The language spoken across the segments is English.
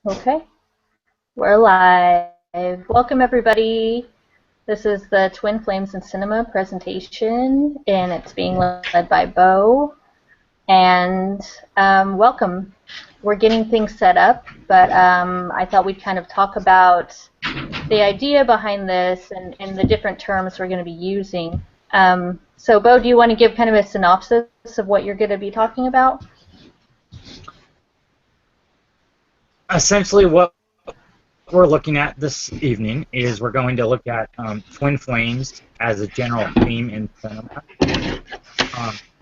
Okay, we're live. Welcome, everybody. This is the Twin Flames in Cinema presentation, and it's being led by Bo. And welcome. We're getting things set up, but I thought we'd kind of talk about the idea behind this and the different terms we're going to be using. So, Bo, do you want to give kind of a synopsis of what you're going to be talking about? Essentially, what we're looking at this evening is we're going to look at twin flames as a general theme in cinema.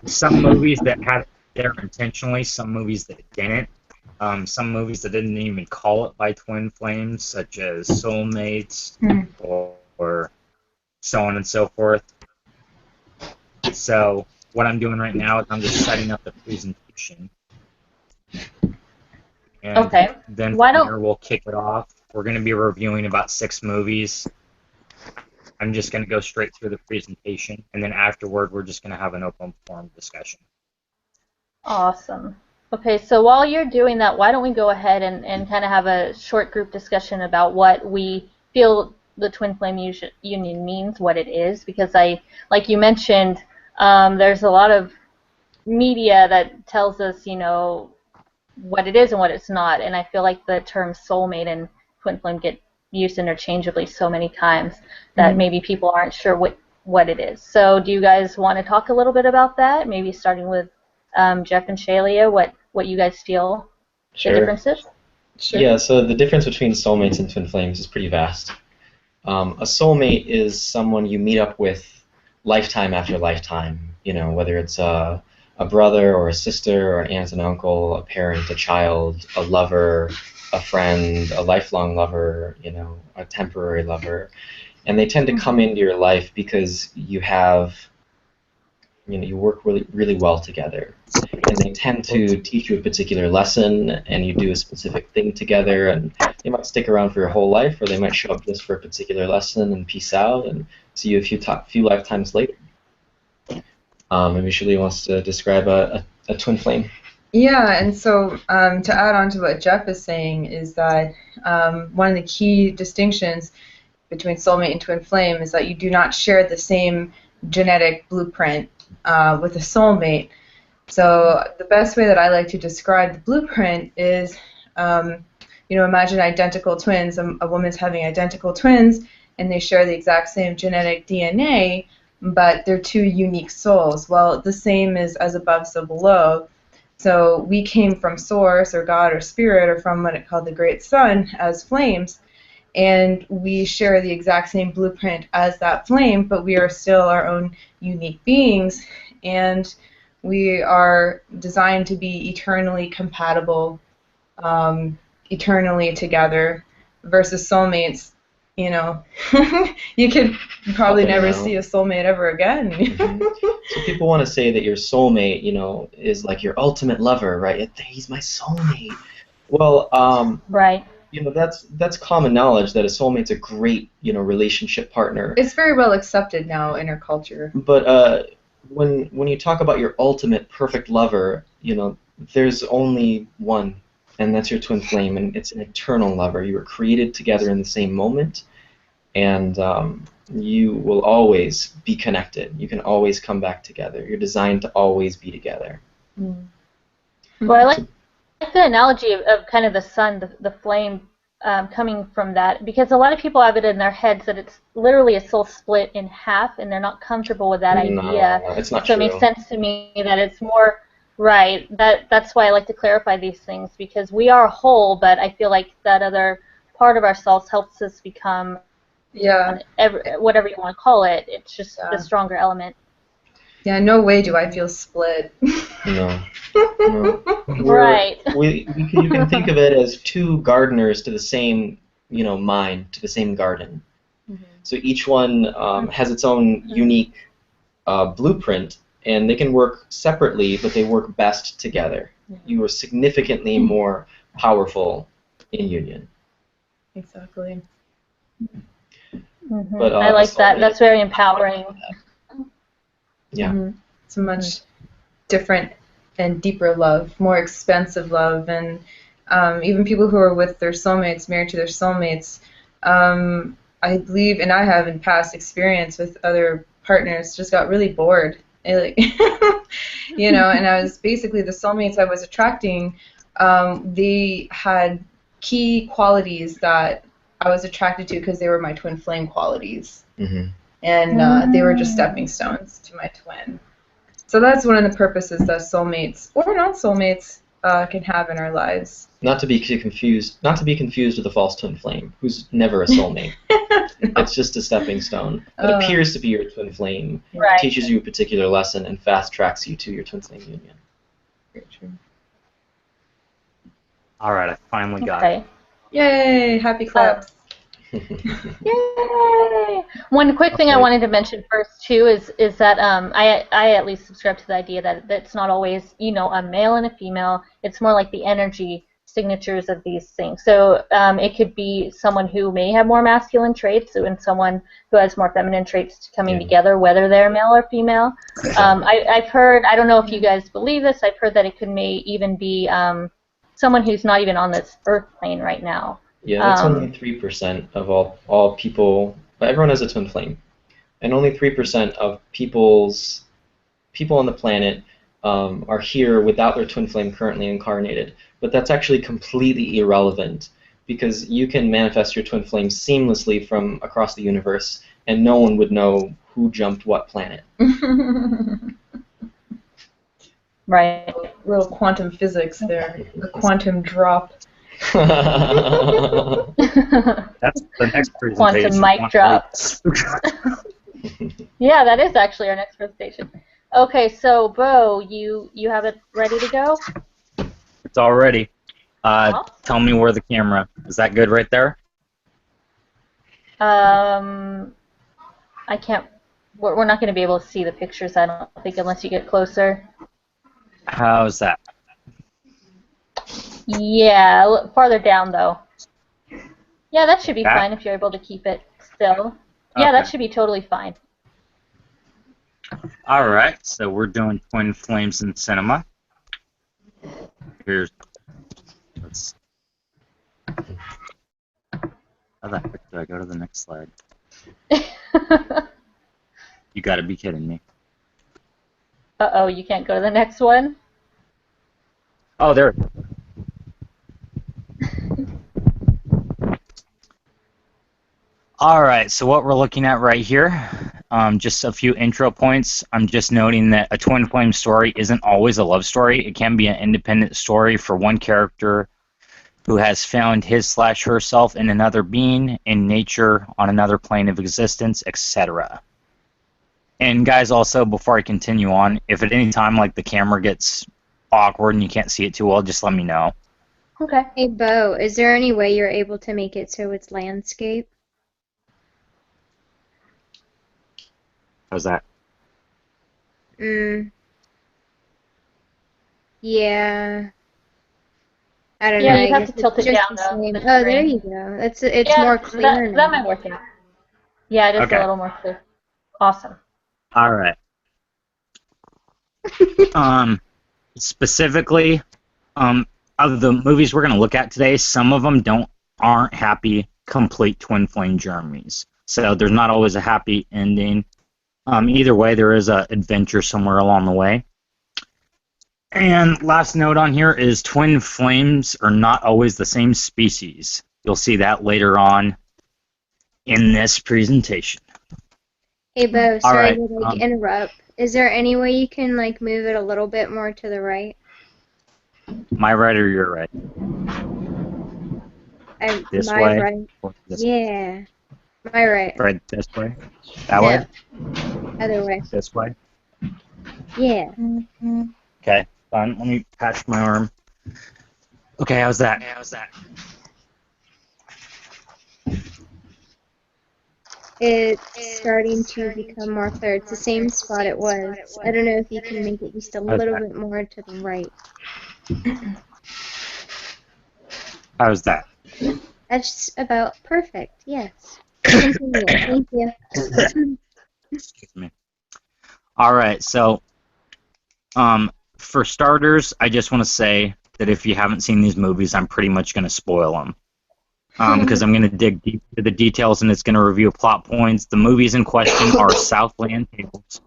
Some movies that had it there intentionally, some movies that didn't. Some movies that didn't even call it by twin flames, such as Soulmates or so on and so forth. So what I'm doing right now is I'm just setting up the presentation. And Okay. then from here we'll kick it off. We're going to be reviewing about 6 movies. I'm just going to go straight through the presentation, and then afterward we're just going to have an open forum discussion. Awesome. Okay, so while you're doing that, why don't we go ahead and kind of have a short group discussion about what we feel the Twin Flame Union means, what it is, because like you mentioned, there's a lot of media that tells us, what it is and what it's not, and I feel like the terms soulmate and twin flame get used interchangeably so many times that maybe people aren't sure what it is. So do you guys want to talk a little bit about that? Maybe starting with Jeff and Shalia, what you guys feel the difference is? Sure. Yeah, so the difference between soulmates and twin flames is pretty vast. A soulmate is someone you meet up with lifetime after lifetime, whether it's a brother or a sister or an aunt and uncle, a parent, a child, a lover, a friend, a lifelong lover, a temporary lover. And they tend to come into your life because you have, you work really, really well together. And they tend to teach you a particular lesson, and you do a specific thing together, and they might stick around for your whole life, or they might show up just for a particular lesson and peace out and see you a few lifetimes later. Maybe Shalia wants to describe a twin flame. Yeah, and so to add on to what Jeff is saying is that one of the key distinctions between soulmate and twin flame is that you do not share the same genetic blueprint with a soulmate. So the best way that I like to describe the blueprint is, imagine identical twins. A woman's having identical twins, and they share the exact same genetic DNA, but they're two unique souls. Well, the same is as above, so below. So we came from Source, or God, or Spirit, or from what it called the Great Sun, as flames, and we share the exact same blueprint as that flame, but we are still our own unique beings, and we are designed to be eternally compatible, eternally together, versus soulmates. You could probably never see a soulmate ever again. So people want to say that your soulmate, is like your ultimate lover, right? He's my soulmate. Well, right. That's common knowledge that a soulmate's a great, relationship partner. It's very well accepted now in our culture. But when you talk about your ultimate perfect lover, there's only one, and that's your twin flame, and it's an eternal lover. You were created together in the same moment, and you will always be connected. You can always come back together. You're designed to always be together. Well, I like the analogy of kind of the sun, the flame coming from that, because a lot of people have it in their heads that it's literally a soul split in half, and they're not comfortable with that idea. No, it's not so true. It makes sense to me that it's more right. That's why I like to clarify these things, because we are whole, but I feel like that other part of ourselves helps us become whatever you want to call it. It's just the stronger element. Yeah, no way do I feel split. No. Right. You can think of it as two gardeners to the same, mind, to the same garden. So each one has its own unique blueprint, and they can work separately, but they work best together. You are significantly more powerful in union. Exactly. But, I like that. That's very empowering. Yeah. It's a much different and deeper love, more expensive love, and even people who are with their soulmates, married to their soulmates, I believe, and I have in past experience with other partners, just got really bored. Like, you know, and I was basically the soulmates I was attracting. They had key qualities that I was attracted to because they were my twin flame qualities, and they were just stepping stones to my twin. So that's one of the purposes that soulmates or non-soulmates can have in our lives. Not to be confused with a false twin flame, who's never a soulmate. No. It's just a stepping stone that appears to be your twin flame, right. teaches you a particular lesson, and fast tracks you to your twin flame union. Very true. All right, I finally got it. Yay! Happy claps. Yay! One quick thing I wanted to mention first too is that I at least subscribe to the idea that it's not always, you know, a male and a female. It's more like the energy signatures of these things. So it could be someone who may have more masculine traits and someone who has more feminine traits coming together, whether they're male or female. I've heard, I don't know if you guys believe this, I've heard that it could may even be someone who's not even on this earth plane right now. Yeah, that's only 3% of all people. Everyone has a twin flame, and only 3% of people on the planet are here without their twin flame currently incarnated. But that's actually completely irrelevant because you can manifest your twin flame seamlessly from across the universe, and no one would know who jumped what planet. Right. Little quantum physics there. The quantum drop. That's the next presentation. Quantum mic drop. Yeah, that is actually our next presentation. Okay, so Bo, you have it ready to go? It's all ready. Tell me where the camera. Is that good right there? I can't. We're not going to be able to see the pictures, I don't think, unless you get closer. How's that? Yeah, farther down though. Yeah, that should be fine if you're able to keep it still. Yeah, that should be totally fine. All right, so we're doing twin flames in cinema. Here's. How the heck do I go to the next slide? You got to be kidding me. Uh-oh, you can't go to the next one? Oh, there. All right, so what we're looking at right here, just a few intro points. I'm just noting that a twin flame story isn't always a love story. It can be an independent story for one character who has found his/herself in another being, in nature, on another plane of existence, etc. And guys, also, before I continue on, if at any time like the camera gets awkward and you can't see it too well, just let me know. Okay. Hey, Bo, is there any way you're able to make it so it's landscape? How's that? Yeah. I don't know. Yeah, you have guess to tilt it's it just down, the though. same. The Oh, there screen. you go. It's more clear now. That might work out. Yeah, it is a little more clear. Awesome. All right. Specifically, of the movies we're going to look at today, some of them aren't happy, complete twin flame journeys. So there's not always a happy ending. Either way, there is an adventure somewhere along the way. And last note on here is twin flames are not always the same species. You'll see that later on in this presentation. Hey, Bo, sorry right, to interrupt. Is there any way you can move it a little bit more to the right? My right or your right? This my way? right. Or this Yeah. My right. Right this way? That way? Other way. This way? Yeah. Okay, fine. Let me patch my arm. Okay, how's that? It's starting to become more clear. It's the same spot it was. I don't know if you can make it just a little bit more to the right. How's that? That's about perfect, yes. Continue. Thank you. Excuse me. All right, so for starters, I just want to say that if you haven't seen these movies, I'm pretty much going to spoil them. Because I'm going to dig deep into the details and it's going to review plot points. The movies in question are Southland Tales,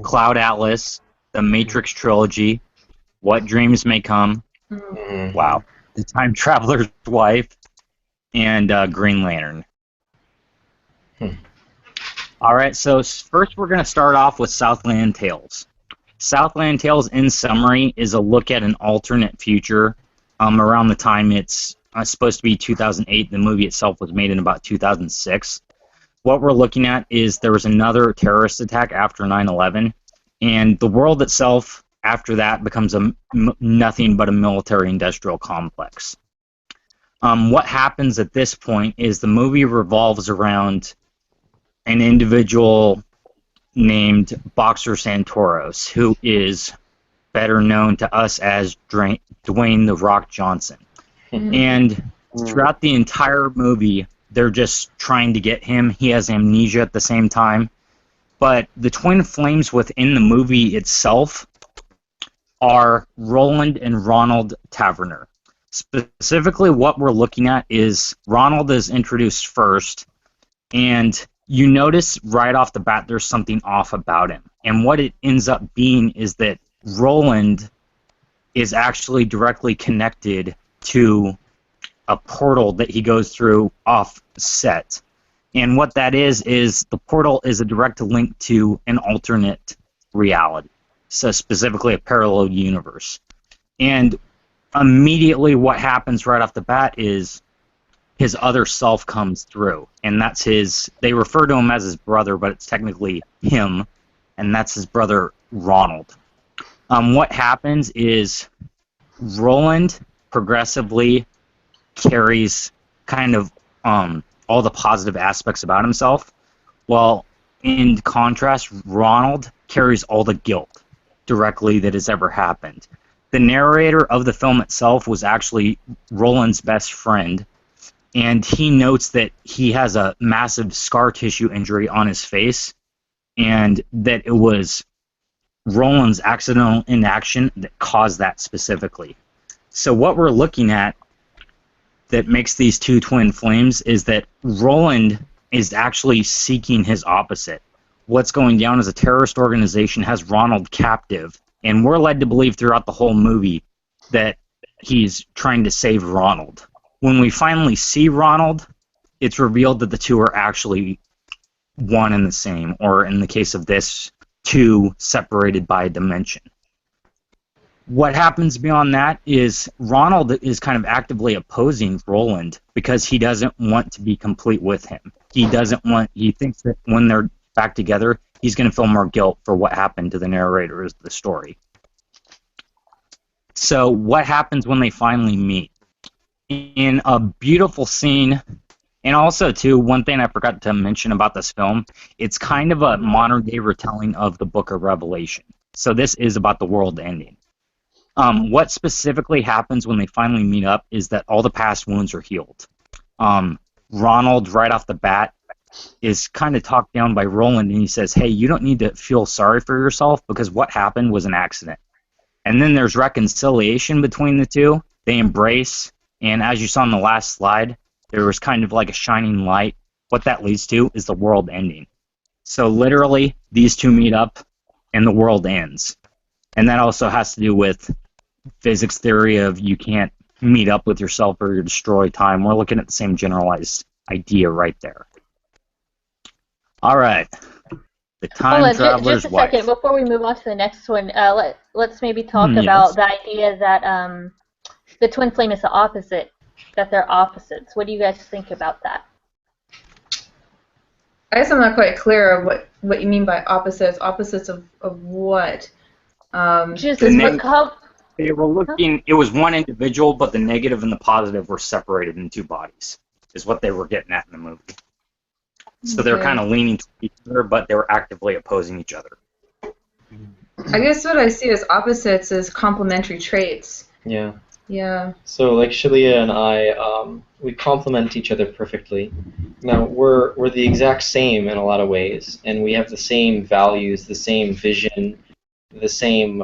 Cloud Atlas, The Matrix Trilogy, What Dreams May Come, wow, The Time Traveler's Wife, and Green Lantern. All right, so first we're going to start off with Southland Tales. Southland Tales, in summary, is a look at an alternate future around the time it's supposed to be 2008. The movie itself was made in about 2006. What we're looking at is there was another terrorist attack after 9/11, and the world itself, after that, becomes nothing but a military-industrial complex. What happens at this point is the movie revolves around an individual named Boxer Santoros, who is better known to us as Dwayne "The Rock" Johnson. And throughout the entire movie, they're just trying to get him. He has amnesia at the same time. But the twin flames within the movie itself are Roland and Ronald Taverner. Specifically, what we're looking at is Ronald is introduced first, and you notice right off the bat there's something off about him. And what it ends up being is that Roland is actually directly connected to a portal that he goes through off set. And what that is the portal is a direct link to an alternate reality, so specifically a parallel universe. And immediately what happens right off the bat is his other self comes through, and that's they refer to him as his brother, but it's technically him, and that's his brother Ronald. What happens is Roland progressively carries kind of all the positive aspects about himself, while in contrast, Ronald carries all the guilt directly that has ever happened. The narrator of the film itself was actually Roland's best friend, and he notes that he has a massive scar tissue injury on his face, and that it was Roland's accidental inaction that caused that specifically. So what we're looking at that makes these two twin flames is that Roland is actually seeking his opposite. What's going down is a terrorist organization has Ronald captive, and we're led to believe throughout the whole movie that he's trying to save Ronald. When we finally see Ronald, it's revealed that the two are actually one and the same, or in the case of this, two separated by a dimension. What happens beyond that is Ronald is kind of actively opposing Roland because he doesn't want to be complete with him. He thinks that when they're back together, he's going to feel more guilt for what happened to the narrator of the story. So what happens when they finally meet? In a beautiful scene, and also, too, one thing I forgot to mention about this film, it's kind of a modern-day retelling of the Book of Revelation. So this is about the world ending. What specifically happens when they finally meet up is that all the past wounds are healed. Ronald, right off the bat, is kind of talked down by Roland, and he says, hey, you don't need to feel sorry for yourself because what happened was an accident. And then there's reconciliation between the two. They embrace, and as you saw in the last slide, there was kind of like a shining light. What that leads to is the world ending. So literally, these two meet up, and the world ends. And that also has to do with physics theory of you can't meet up with yourself or you destroy time. We're looking at the same generalized idea right there. All right. The Time Traveler's Just a Wife. second, before we move on to the next one, let's maybe talk about the idea that the twin flame is the opposite, that they're opposites. What do you guys think about that? I guess I'm not quite clear of what you mean by opposites. Opposites of what? They were looking. It was one individual, but the negative and the positive were separated in two bodies. Is what they were getting at in the movie. So they're kind of leaning to each other, but they were actively opposing each other. I guess what I see as opposites is complementary traits. Yeah. Yeah. So like Shalia and I, we complement each other perfectly. Now we're the exact same in a lot of ways, and we have the same values, the same vision, the same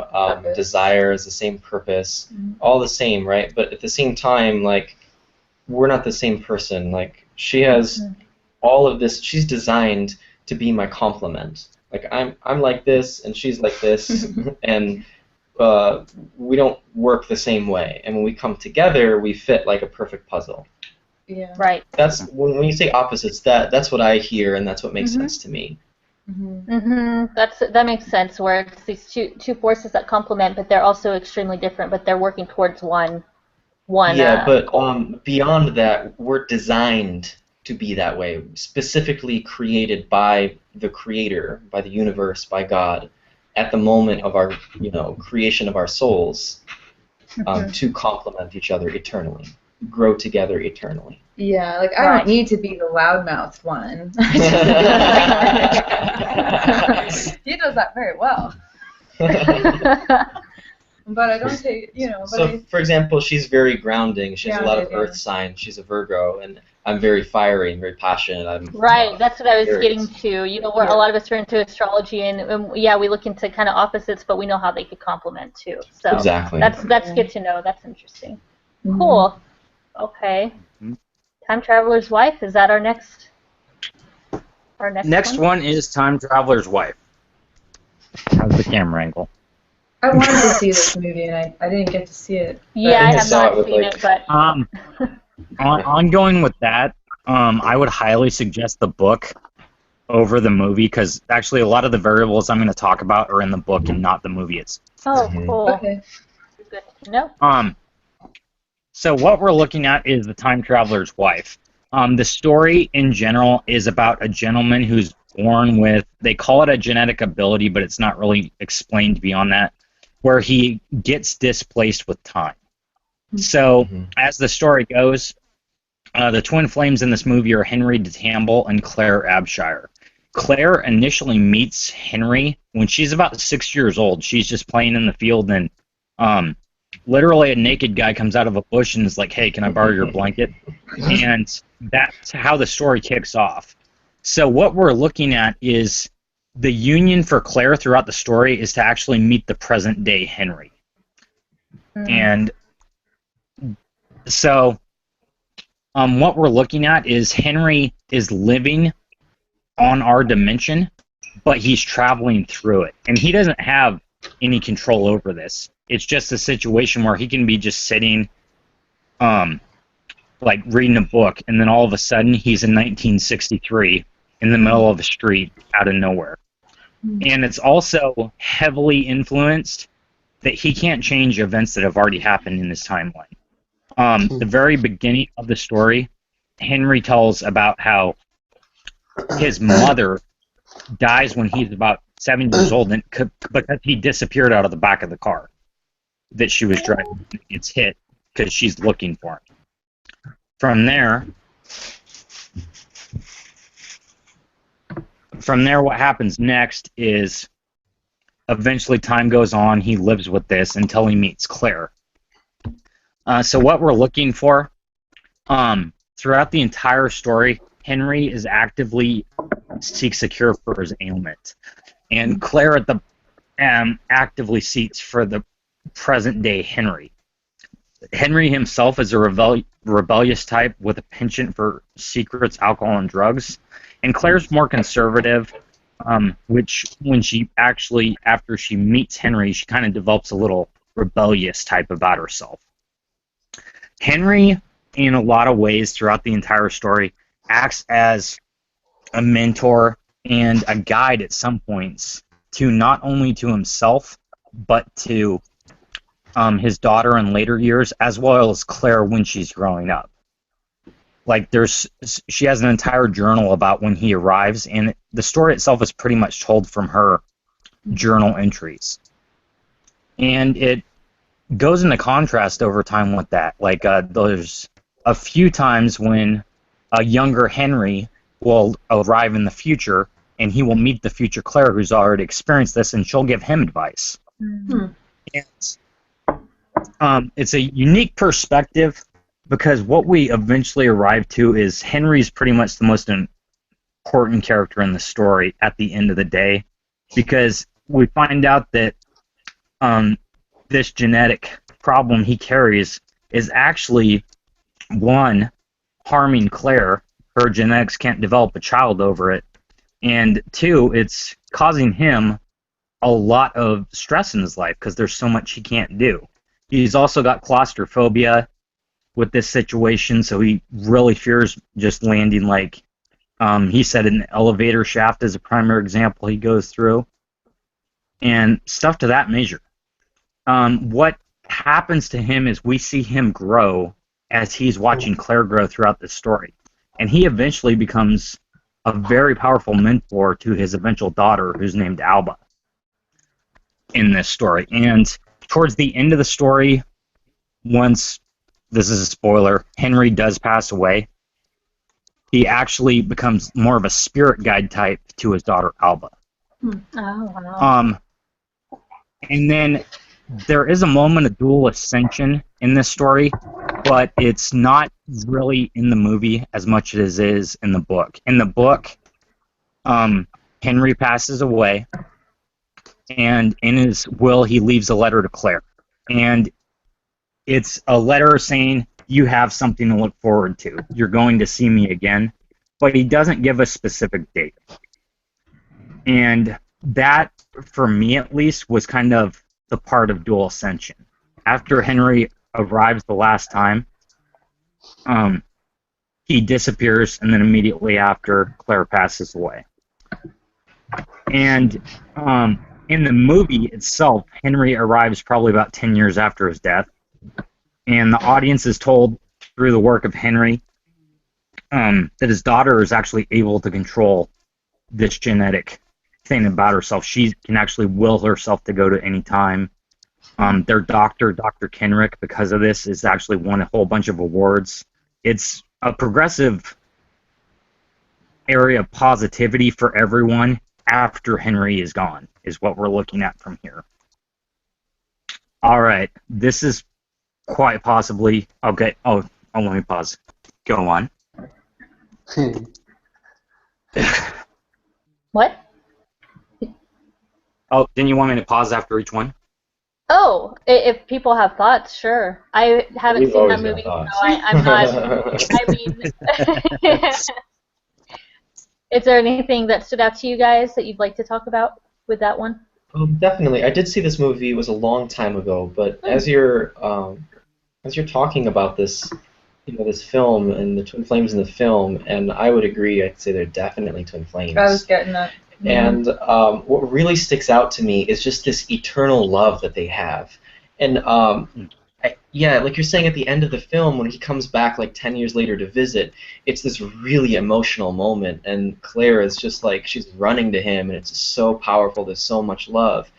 desires, the same purpose, Mhm. all the same, right? But at the same time, like, we're not the same person. Like, she has all of this. She's designed to be my complement. Like, I'm like this, and she's like this, and we don't work the same way. And when we come together, we fit like a perfect puzzle. Yeah. Right. That's when you say opposites. That's what I hear, and that's what makes sense to me. That makes sense. Where it's these two forces that complement, but they're also extremely different. But they're working towards one. Yeah, but goal. beyond that, we're designed to be that way, specifically created by the Creator, by the universe, by God, at the moment of our, creation of our souls, to complement each other eternally, grow together eternally. Yeah, like I don't need to be the loudmouthed one. He does that very well. But I don't take, So, for example, she's very grounding. She has a lot of Grounded, earth signs. She's a Virgo, and I'm very fiery and very passionate. Right, that's what I was Aries. getting to. Where a lot of us are into astrology, and yeah, we look into kind of opposites, but we know how they could complement too. So Exactly. that's good to know. That's interesting. Cool. Okay. Time Traveler's Wife. Is that our next? Next one is Time Traveler's Wife. How's the camera angle? I wanted to see this movie, and I didn't get to see it. Yeah, I have not seen it, but ongoing with that, I would highly suggest the book over the movie because actually a lot of the variables I'm going to talk about are in the book and not the movie itself. Oh, cool. Okay. Good to know. So what we're looking at is the Time Traveler's Wife. The story in general is about a gentleman who's born with, they call it a genetic ability, but it's not really explained beyond that, where he gets displaced with time. So, as the story goes, the twin flames in this movie are Henry DeTamble and Claire Abshire. Claire initially meets Henry when she's about 6 years old. She's just playing in the field, and literally a naked guy comes out of a bush and is like, hey, can I borrow your blanket? And that's how the story kicks off. So what we're looking at is the union for Claire throughout the story is to actually meet the present-day Henry. And so what we're looking at is Henry is living on our dimension, but he's traveling through it. And he doesn't have any control over this. It's just a situation where he can be just sitting, like reading a book, and then all of a sudden he's in 1963 in the middle of a street out of nowhere. And it's also heavily influenced that he can't change events that have already happened in his timeline. The very beginning of the story, Henry tells about how his mother dies when he's about 7 years old and because he disappeared out of the back of the car that she was driving. It's hit because she's looking for him. From there, what happens next is eventually time goes on. He lives with this until he meets Claire. So what we're looking for throughout the entire story, Henry is actively seeks a cure for his ailment, and Claire at the actively seeks for the present-day Henry. Henry himself is a rebellious type with a penchant for secrets, alcohol, and drugs. And Claire's more conservative, which when she actually, after she meets Henry, she kind of develops a little rebellious type about herself. Henry, in a lot of ways throughout the entire story, acts as a mentor and a guide at some points to not only to himself, but to his daughter in later years, as well as Claire when she's growing up. Like she has an entire journal about when he arrives, and the story itself is pretty much told from her journal entries. And it goes into contrast over time with that. Like there's a few times when a younger Henry will arrive in the future, and he will meet the future Claire, who's already experienced this, and she'll give him advice. And it's a unique perspective because what we eventually arrive to is Henry's pretty much the most important character in the story at the end of the day, because we find out that this genetic problem he carries is actually, one, harming Claire. Her genetics can't develop a child over it. And two, it's causing him a lot of stress in his life because there's so much he can't do. He's also got claustrophobia with this situation, so he really fears just landing, like he said, an elevator shaft is a primary example he goes through, and stuff to that measure. What happens to him is we see him grow as he's watching Claire grow throughout the story, and he eventually becomes a very powerful mentor to his eventual daughter, who's named Alba, in this story. And towards the end of the story, once, this is a spoiler, Henry does pass away, he actually becomes more of a spirit guide type to his daughter Alba. Oh, wow. And then there is a moment of dual ascension in this story, but it's not really in the movie as much as it is in the book. In the book, Henry passes away, and in his will he leaves a letter to Claire. And it's a letter saying, you have something to look forward to. You're going to see me again. But he doesn't give a specific date. And that, for me at least, was kind of the part of dual ascension. After Henry arrives the last time, he disappears, and then immediately after, Claire passes away. And in the movie itself, Henry arrives probably about 10 years after his death. And the audience is told through the work of Henry that his daughter is actually able to control this genetic thing about herself. She can actually will herself to go to any time. Their doctor, Dr. Kenrick, because of this, has actually won a whole bunch of awards. It's a progressive area of positivity for everyone after Henry is gone, is what we're looking at from here. All right, this is quite possibly... Okay, oh, let me pause. Go on. What? Oh, didn't you want me to pause after each one? Oh, if people have thoughts, sure. I haven't We've seen that always movie, so got thoughts. I'm not... I mean... Is there anything that stood out to you guys that you'd like to talk about with that one? Definitely. I did see this movie. It was a long time ago, but as you're talking about this, this film and the twin flames in the film, and I would agree. I'd say they're definitely twin flames. I was getting that. And what really sticks out to me is just this eternal love that they have. And like you're saying at the end of the film, when he comes back like 10 years later to visit, it's this really emotional moment, and Claire is just like, she's running to him, and it's so powerful. There's so much love.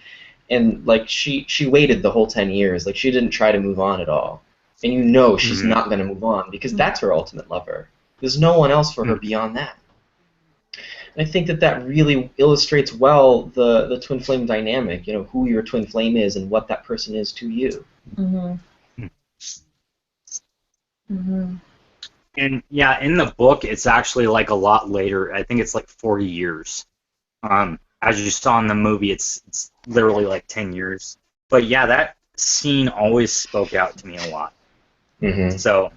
And like she waited the whole 10 years. Like she didn't try to move on at all. And she's not going to move on because that's her ultimate lover. There's no one else for her beyond that. And I think that really illustrates well the twin flame dynamic, who your twin flame is and what that person is to you. Mm-hmm. Mm-hmm. And yeah, in the book, it's actually like a lot later. I think it's like 40 years. As you saw in the movie, it's literally like 10 years. But yeah, that scene always spoke out to me a lot. Mm-hmm. So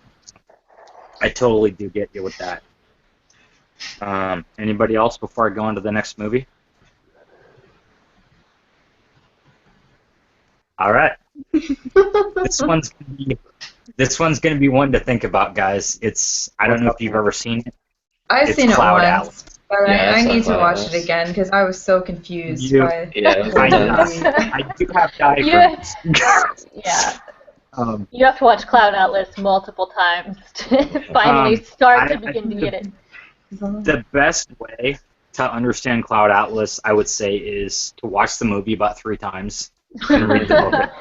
I totally do get you with that. Anybody else before I go on to the next movie? All right. This one's gonna be one to think about, guys. I don't know if you've ever seen it. I've seen it Cloud once, Atlas. but Yeah, I need to Cloud watch Atlas. it again because I was so confused by Yeah. the movie. I do have diagrams. Yeah. You have to watch Cloud Atlas multiple times to finally start to begin to get it. The best way to understand Cloud Atlas, I would say, is to watch the movie about 3 times and read the book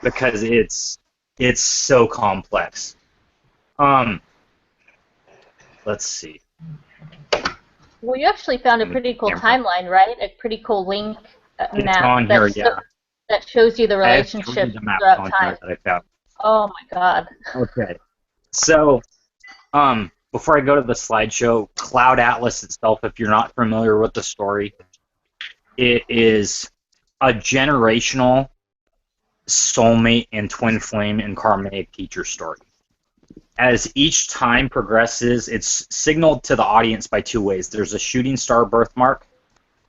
because it's so complex. Let's see. Well, you actually found a pretty cool timeline, right? A pretty cool link map on here, yeah. that shows you the I have 3 relationship of the maps throughout on time. here that I found. Oh my god. Okay. So, before I go to the slideshow, Cloud Atlas itself, if you're not familiar with the story, it is a generational soulmate and twin flame and karmic teacher story. As each time progresses, it's signaled to the audience by two ways. There's a shooting star birthmark,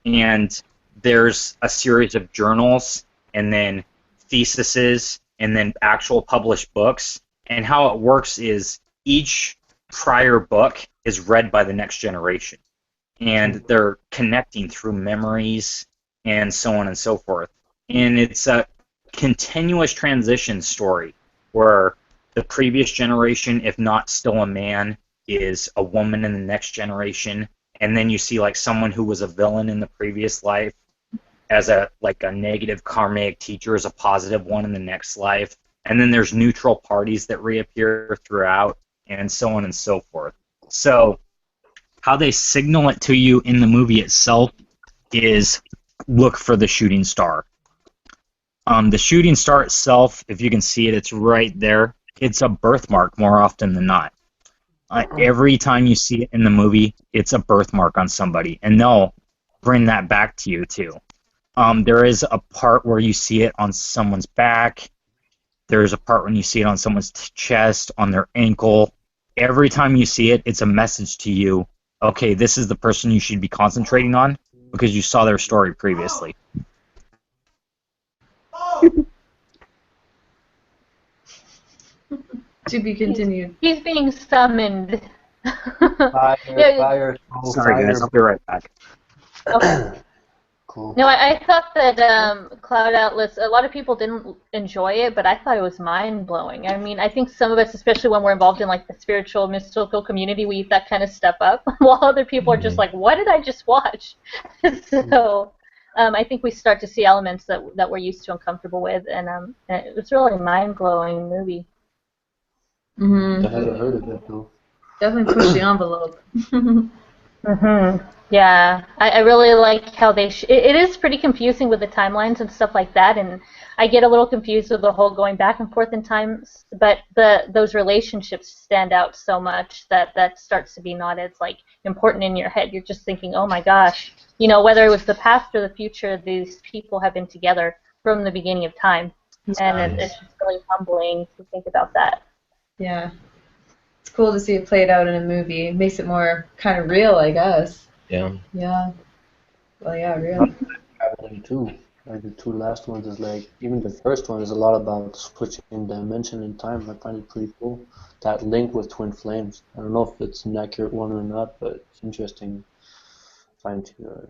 and there's a series of journals, and then theses, and then actual published books. And how it works is each prior book is read by the next generation, and they're connecting through memories and so on and so forth. And it's a continuous transition story where the previous generation, if not still a man, is a woman in the next generation, and then you see like someone who was a villain in the previous life as a negative karmic teacher as a positive one in the next life, and then there's neutral parties that reappear throughout, and so on and so forth. So how they signal it to you in the movie itself is look for the shooting star. The shooting star itself, if you can see it, it's right there. It's a birthmark more often than not. Every time you see it in the movie, it's a birthmark on somebody, and they'll bring that back to you too. There is a part where you see it on someone's back. There's a part when you see it on someone's chest, on their ankle. Every time you see it, it's a message to you, okay, this is the person you should be concentrating on because you saw their story previously. To be continued. He's being summoned. Fire. Sorry, guys. I'll be right back. Okay. Cool. No, I thought that Cloud Atlas, a lot of people didn't enjoy it, but I thought it was mind-blowing. I mean, I think some of us, especially when we're involved in like the spiritual, mystical community, we eat that kind of stuff up, while other people are just like, what did I just watch? So I think we start to see elements that we're used to and comfortable with, and it was really a mind-blowing movie. Mm-hmm. I hadn't heard of it though. Definitely push the envelope. Mm-hmm. Yeah, I really like how they. It is pretty confusing with the timelines and stuff like that, and I get a little confused with the whole going back and forth in times. But those relationships stand out so much that starts to be not as like important in your head. You're just thinking, oh my gosh, you know, whether it was the past or the future, these people have been together from the beginning of time, and it's just really humbling to think about that. Yeah. It's cool to see it played out in a movie. It makes it more kind of real, I guess. Yeah. Yeah. Well, yeah, real. Traveling too. Like the two last ones is like, even the first one is a lot about switching dimension and time. I find it pretty cool. That link with twin flames. I don't know if it's an accurate one or not, but it's interesting. Find to.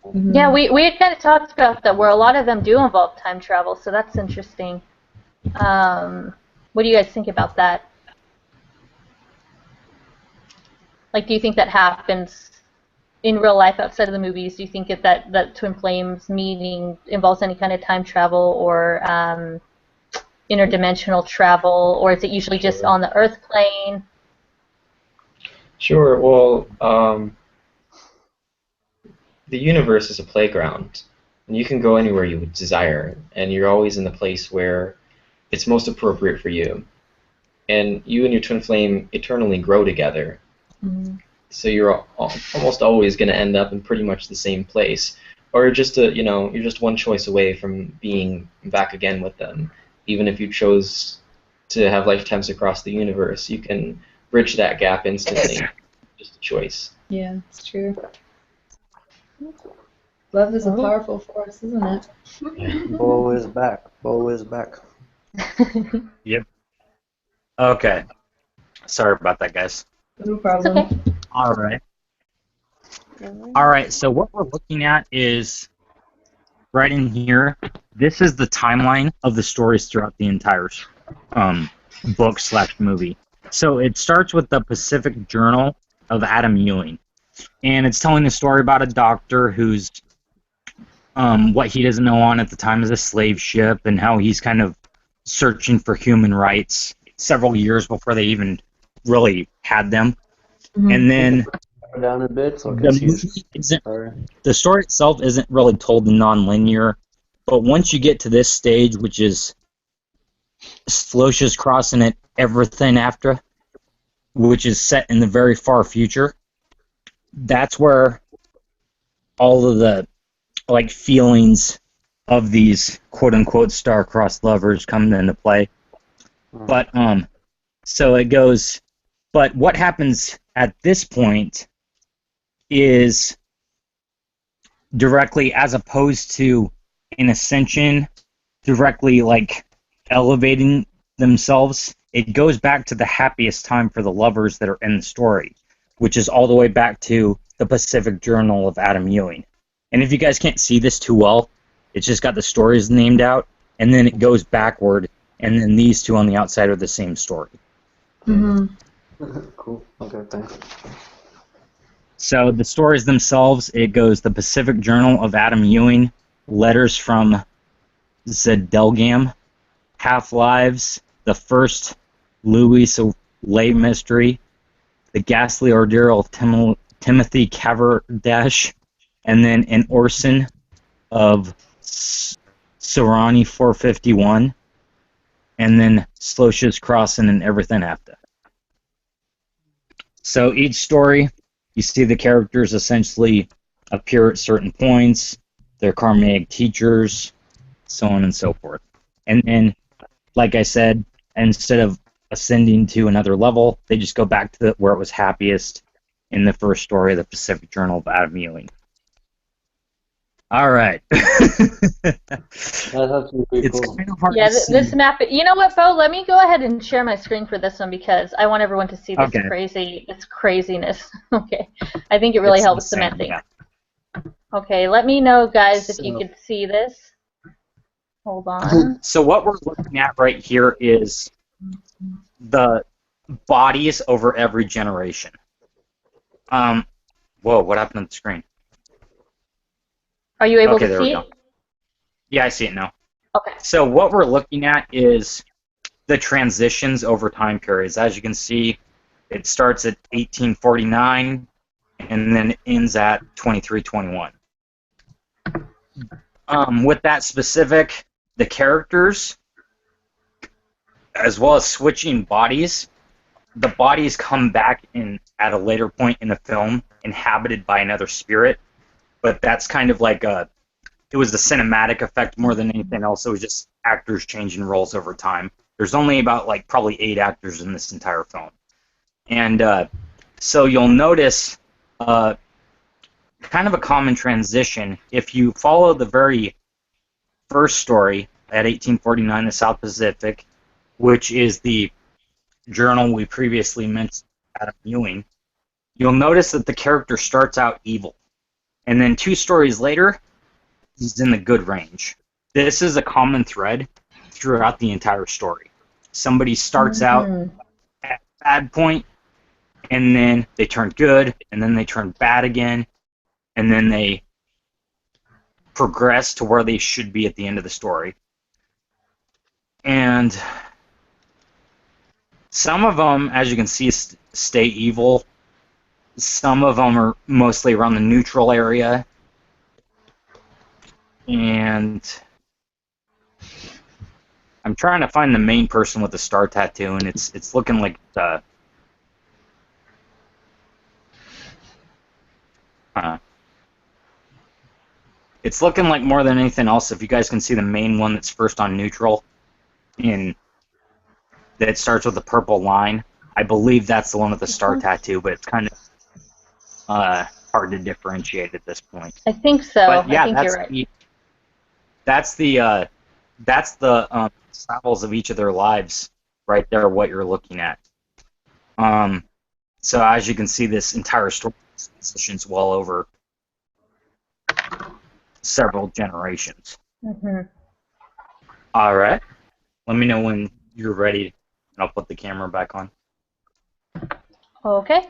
Mm-hmm. Yeah, we had kind of talked about that where a lot of them do involve time travel, so that's interesting. What do you guys think about that? Like, do you think that happens in real life outside of the movies? Do you think that Twin Flames meeting involves any kind of time travel or interdimensional travel, or is it usually just on the Earth plane? Sure. Well, the universe is a playground, and you can go anywhere you would desire, and you're always in the place where it's most appropriate for you. And you and your twin flame eternally grow together. Mm-hmm. So you're almost always going to end up in pretty much the same place, or just you're just one choice away from being back again with them. Even if you chose to have lifetimes across the universe, you can bridge that gap instantly. Just a choice. Yeah, it's true. Love is a powerful force, isn't it? Bo is back. Bo is back. Yep. Okay. Sorry about that, guys. No problem. It's okay. All right. All right. So what we're looking at is right in here. This is the timeline of the stories throughout the entire book/movie. So it starts with the Pacific Journal of Adam Ewing, and it's telling the story about a doctor who's what he doesn't know on at the time is a slave ship, and how he's kind of searching for human rights several years before they even really had them. Mm-hmm. And then Down a bit, so I can the see movie the story itself isn't really told in non-linear, but once you get to this stage, which is Slosha's crossing it everything after, which is set in the very far future, that's where all of the like feelings of these quote-unquote star-crossed lovers come into play. But so it goes. But what happens at this point is directly, as opposed to an ascension, directly like elevating themselves. It goes back to the happiest time for the lovers that are in the story, which is all the way back to the Pacific Journal of Adam Ewing. And if you guys can't see this too well, it's just got the stories named out, and then it goes backward, and then these two on the outside are the same story. Cool. Okay, thanks. So the stories themselves, it goes the Pacific Journal of Adam Ewing, Letters from Zedelgam, Half-Lives, The First Louis Lay Mystery, The Ghastly Ordeal of Timothy Cavendish, and then An Orson of Sorani 451, and then Slosh's Crossing and Everything After. So each story, you see the characters essentially appear at certain points, their karmic teachers, so on and so forth. And then, like I said, instead of ascending to another level, they just go back to where it was happiest in the first story, the Pacific Journal of Adam Ewing. All right. That's actually pretty It's cool. kind of hard Yeah, to see. this map. You know what, Bo? Let me go ahead and share my screen for this one because I want everyone to see this Okay. this craziness. Okay, I think it really It's helps insane, cement things. yeah. Okay, let me know, guys, if you So- could see this. Hold on. So what we're looking at right here is the bodies over every generation. Whoa, what happened to the screen? Are you able Okay, to there see we it? go. Yeah, I see it now. Okay. So what we're looking at is the transitions over time periods. As you can see, it starts at 1849 and then it ends at 2321. With that specific, the characters, as well as switching bodies, the bodies come back in at a later point in the film, inhabited by another spirit. But that's kind of like it was the cinematic effect more than anything else. It was just actors changing roles over time. There's only about like probably 8 actors in this entire film. And so you'll notice kind of a common transition. If you follow the very first story at 1849, the South Pacific, which is the journal we previously mentioned, Adam Ewing, you'll notice that the character starts out evil. And then 2 stories later, he's in the good range. This is a common thread throughout the entire story. Somebody starts out at a bad point, and then they turn good, and then they turn bad again, and then they progress to where they should be at the end of the story. And some of them, as you can see, stay evil. Some of them are mostly around the neutral area. And I'm trying to find the main person with the star tattoo, and it's looking like it's looking like more than anything else. If you guys can see the main one that's first on neutral, that starts with a purple line, I believe that's the one with the star tattoo, but it's kind of hard to differentiate at this point. I think so. But yeah, I think you're right. That's the travels of each of their lives right there. What you're looking at. So as you can see, this entire story transitions well over several generations. All right. Let me know when you're ready, and I'll put the camera back on. Okay.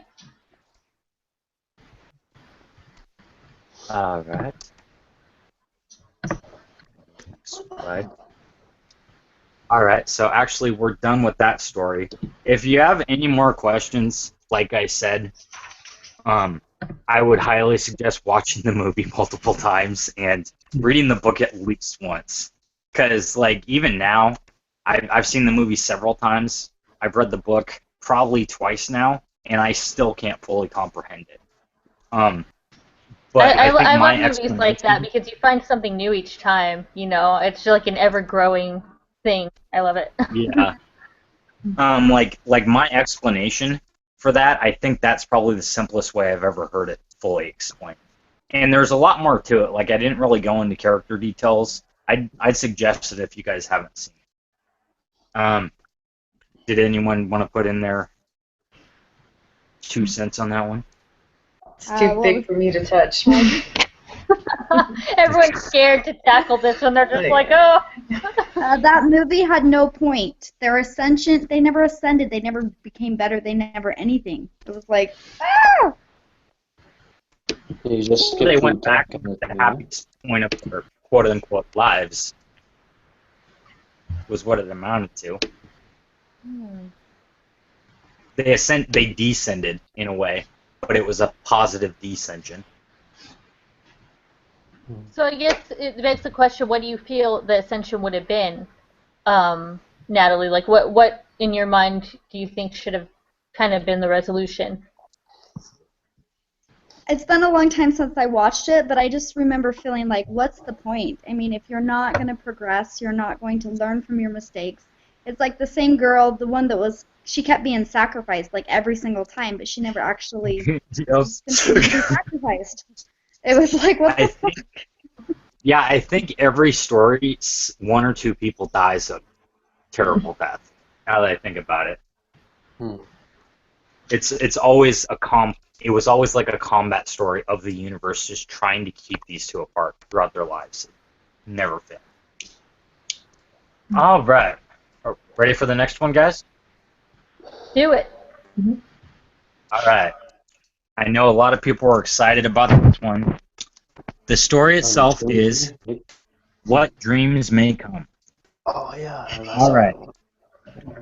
All right. Next slide. All right, so actually we're done with that story. If you have any more questions, like I said, I would highly suggest watching the movie multiple times and reading the book at least once. Because, like, even now, I've seen the movie several times. I've read the book probably twice now, and I still can't fully comprehend it. But I think I my love movies like that explanation, because you find something new each time. You know, it's just like an ever-growing thing. I love it. yeah, like my explanation for that, I think that's probably the simplest way I've ever heard it fully explained. And there's a lot more to it. Like I didn't really go into character details. I'd suggest it if you guys haven't seen it. Did anyone want to put in their 2 cents on that one? It's too big for me to touch. Everyone's scared to tackle this one. They're just like, oh. That movie had no point. Their ascension, they never ascended. They never became better. They never anything. It was like, ah! You just They went back to the happiest point of their quote-unquote lives was what it amounted to. They descended in a way, but it was a positive descension. So I guess it begs the question: what do you feel the ascension would have been, Natalie? Like, what in your mind do you think should have kind of been the resolution? It's been a long time since I watched it, but I just remember feeling like, what's the point? I mean, if you're not going to progress, you're not going to learn from your mistakes. It's like the same girl, the one that was, she kept being sacrificed like every single time, but she never actually was sacrificed. It was like, what the fuck? Yeah, I think every story, one or two people dies a terrible death. Now that I think about it, it's always it was always like a combat story of the universe, just trying to keep these two apart throughout their lives. Never failed. All right, ready for the next one, guys? Do it. All right. I know a lot of people are excited about this one. The story itself is What Dreams May Come. Oh, yeah. All right.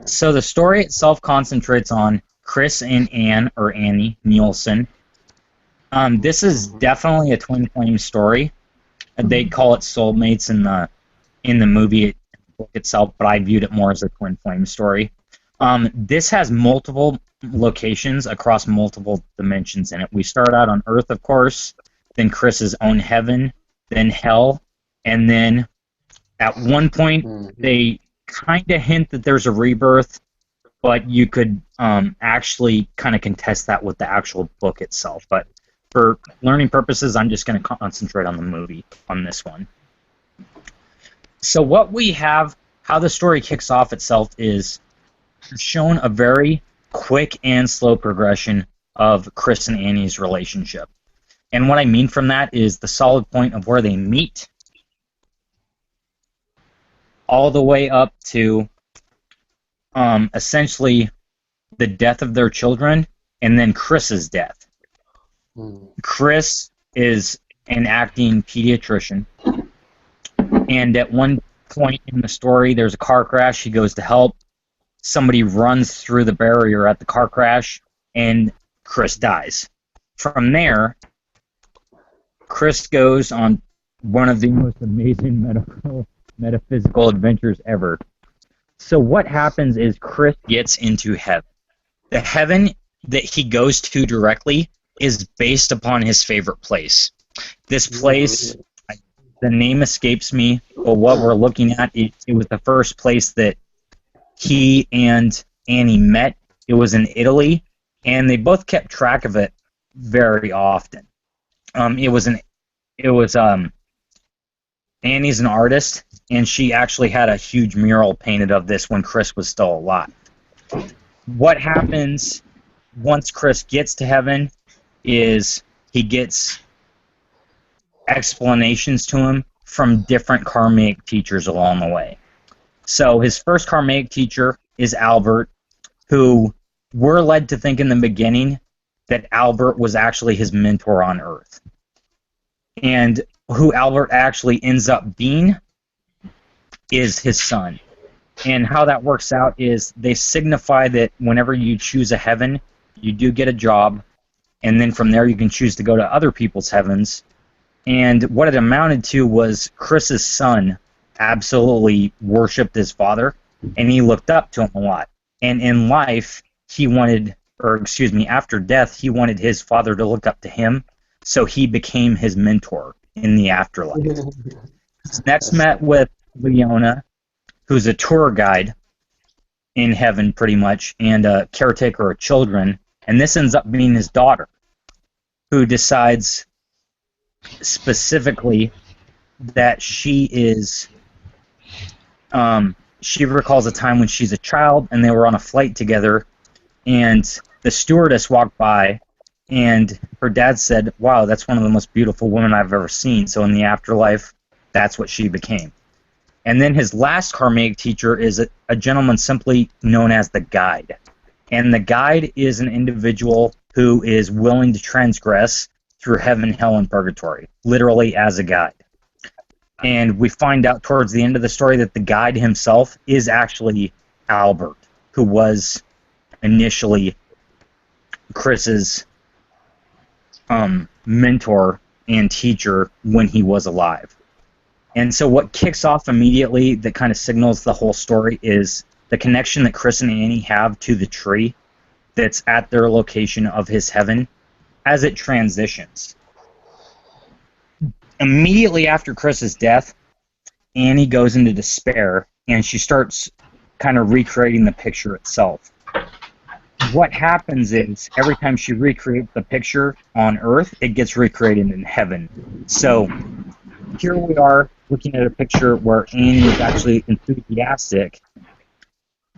So the story itself concentrates on Chris and Anne, or Annie, Nielsen. This is definitely a twin flame story. They call it soulmates in the movie book itself, but I viewed it more as a twin flame story. This has multiple locations across multiple dimensions in it. We start out on Earth, of course, then Chris's own heaven, then hell, and then at one point they kind of hint that there's a rebirth, but you could actually kind of contest that with the actual book itself. But for learning purposes, I'm just going to concentrate on the movie on this one. So what we have, how the story kicks off itself is shown a very quick and slow progression of Chris and Annie's relationship. And what I mean from that is the solid point of where they meet all the way up to essentially the death of their children and then Chris's death. Chris is an acting pediatrician, and at one point in the story there's a car crash. He goes to help. Somebody runs through the barrier at the car crash, and Chris dies. From there, Chris goes on one of the most amazing metaphysical adventures ever. So what happens is Chris gets into heaven. The heaven that he goes to directly is based upon his favorite place. This place, the name escapes me, but what we're looking at, it was the first place that he and Annie met. It was in Italy, and they both kept track of it very often. Annie's an artist, and she actually had a huge mural painted of this when Chris was still alive. What happens once Chris gets to heaven is he gets explanations to him from different karmic teachers along the way. So his first karmic teacher is Albert, who we're led to think in the beginning that Albert was actually his mentor on Earth. And who Albert actually ends up being is his son. And how that works out is they signify that whenever you choose a heaven, you do get a job, and then from there you can choose to go to other people's heavens. And what it amounted to was Chris's son absolutely worshipped his father, and he looked up to him a lot. And in life, after death, he wanted his father to look up to him, so he became his mentor in the afterlife. He's next met with Leona, who's a tour guide in heaven pretty much, and a caretaker of children, and this ends up being his daughter, who decides specifically that she recalls a time when she's a child and they were on a flight together, and the stewardess walked by and her dad said, "Wow, that's one of the most beautiful women I've ever seen." So in the afterlife, that's what she became. And then his last karmic teacher is a gentleman simply known as the guide. And the guide is an individual who is willing to transgress through heaven, hell, and purgatory, literally as a guide. And we find out towards the end of the story that the guide himself is actually Albert, who was initially Chris's mentor and teacher when he was alive. And so what kicks off immediately that kind of signals the whole story is the connection that Chris and Annie have to the tree that's at their location of his heaven as it transitions. Immediately after Chris's death, Annie goes into despair and she starts kind of recreating the picture itself. What happens is every time she recreates the picture on Earth, it gets recreated in heaven. So here we are looking at a picture where Annie is actually enthusiastic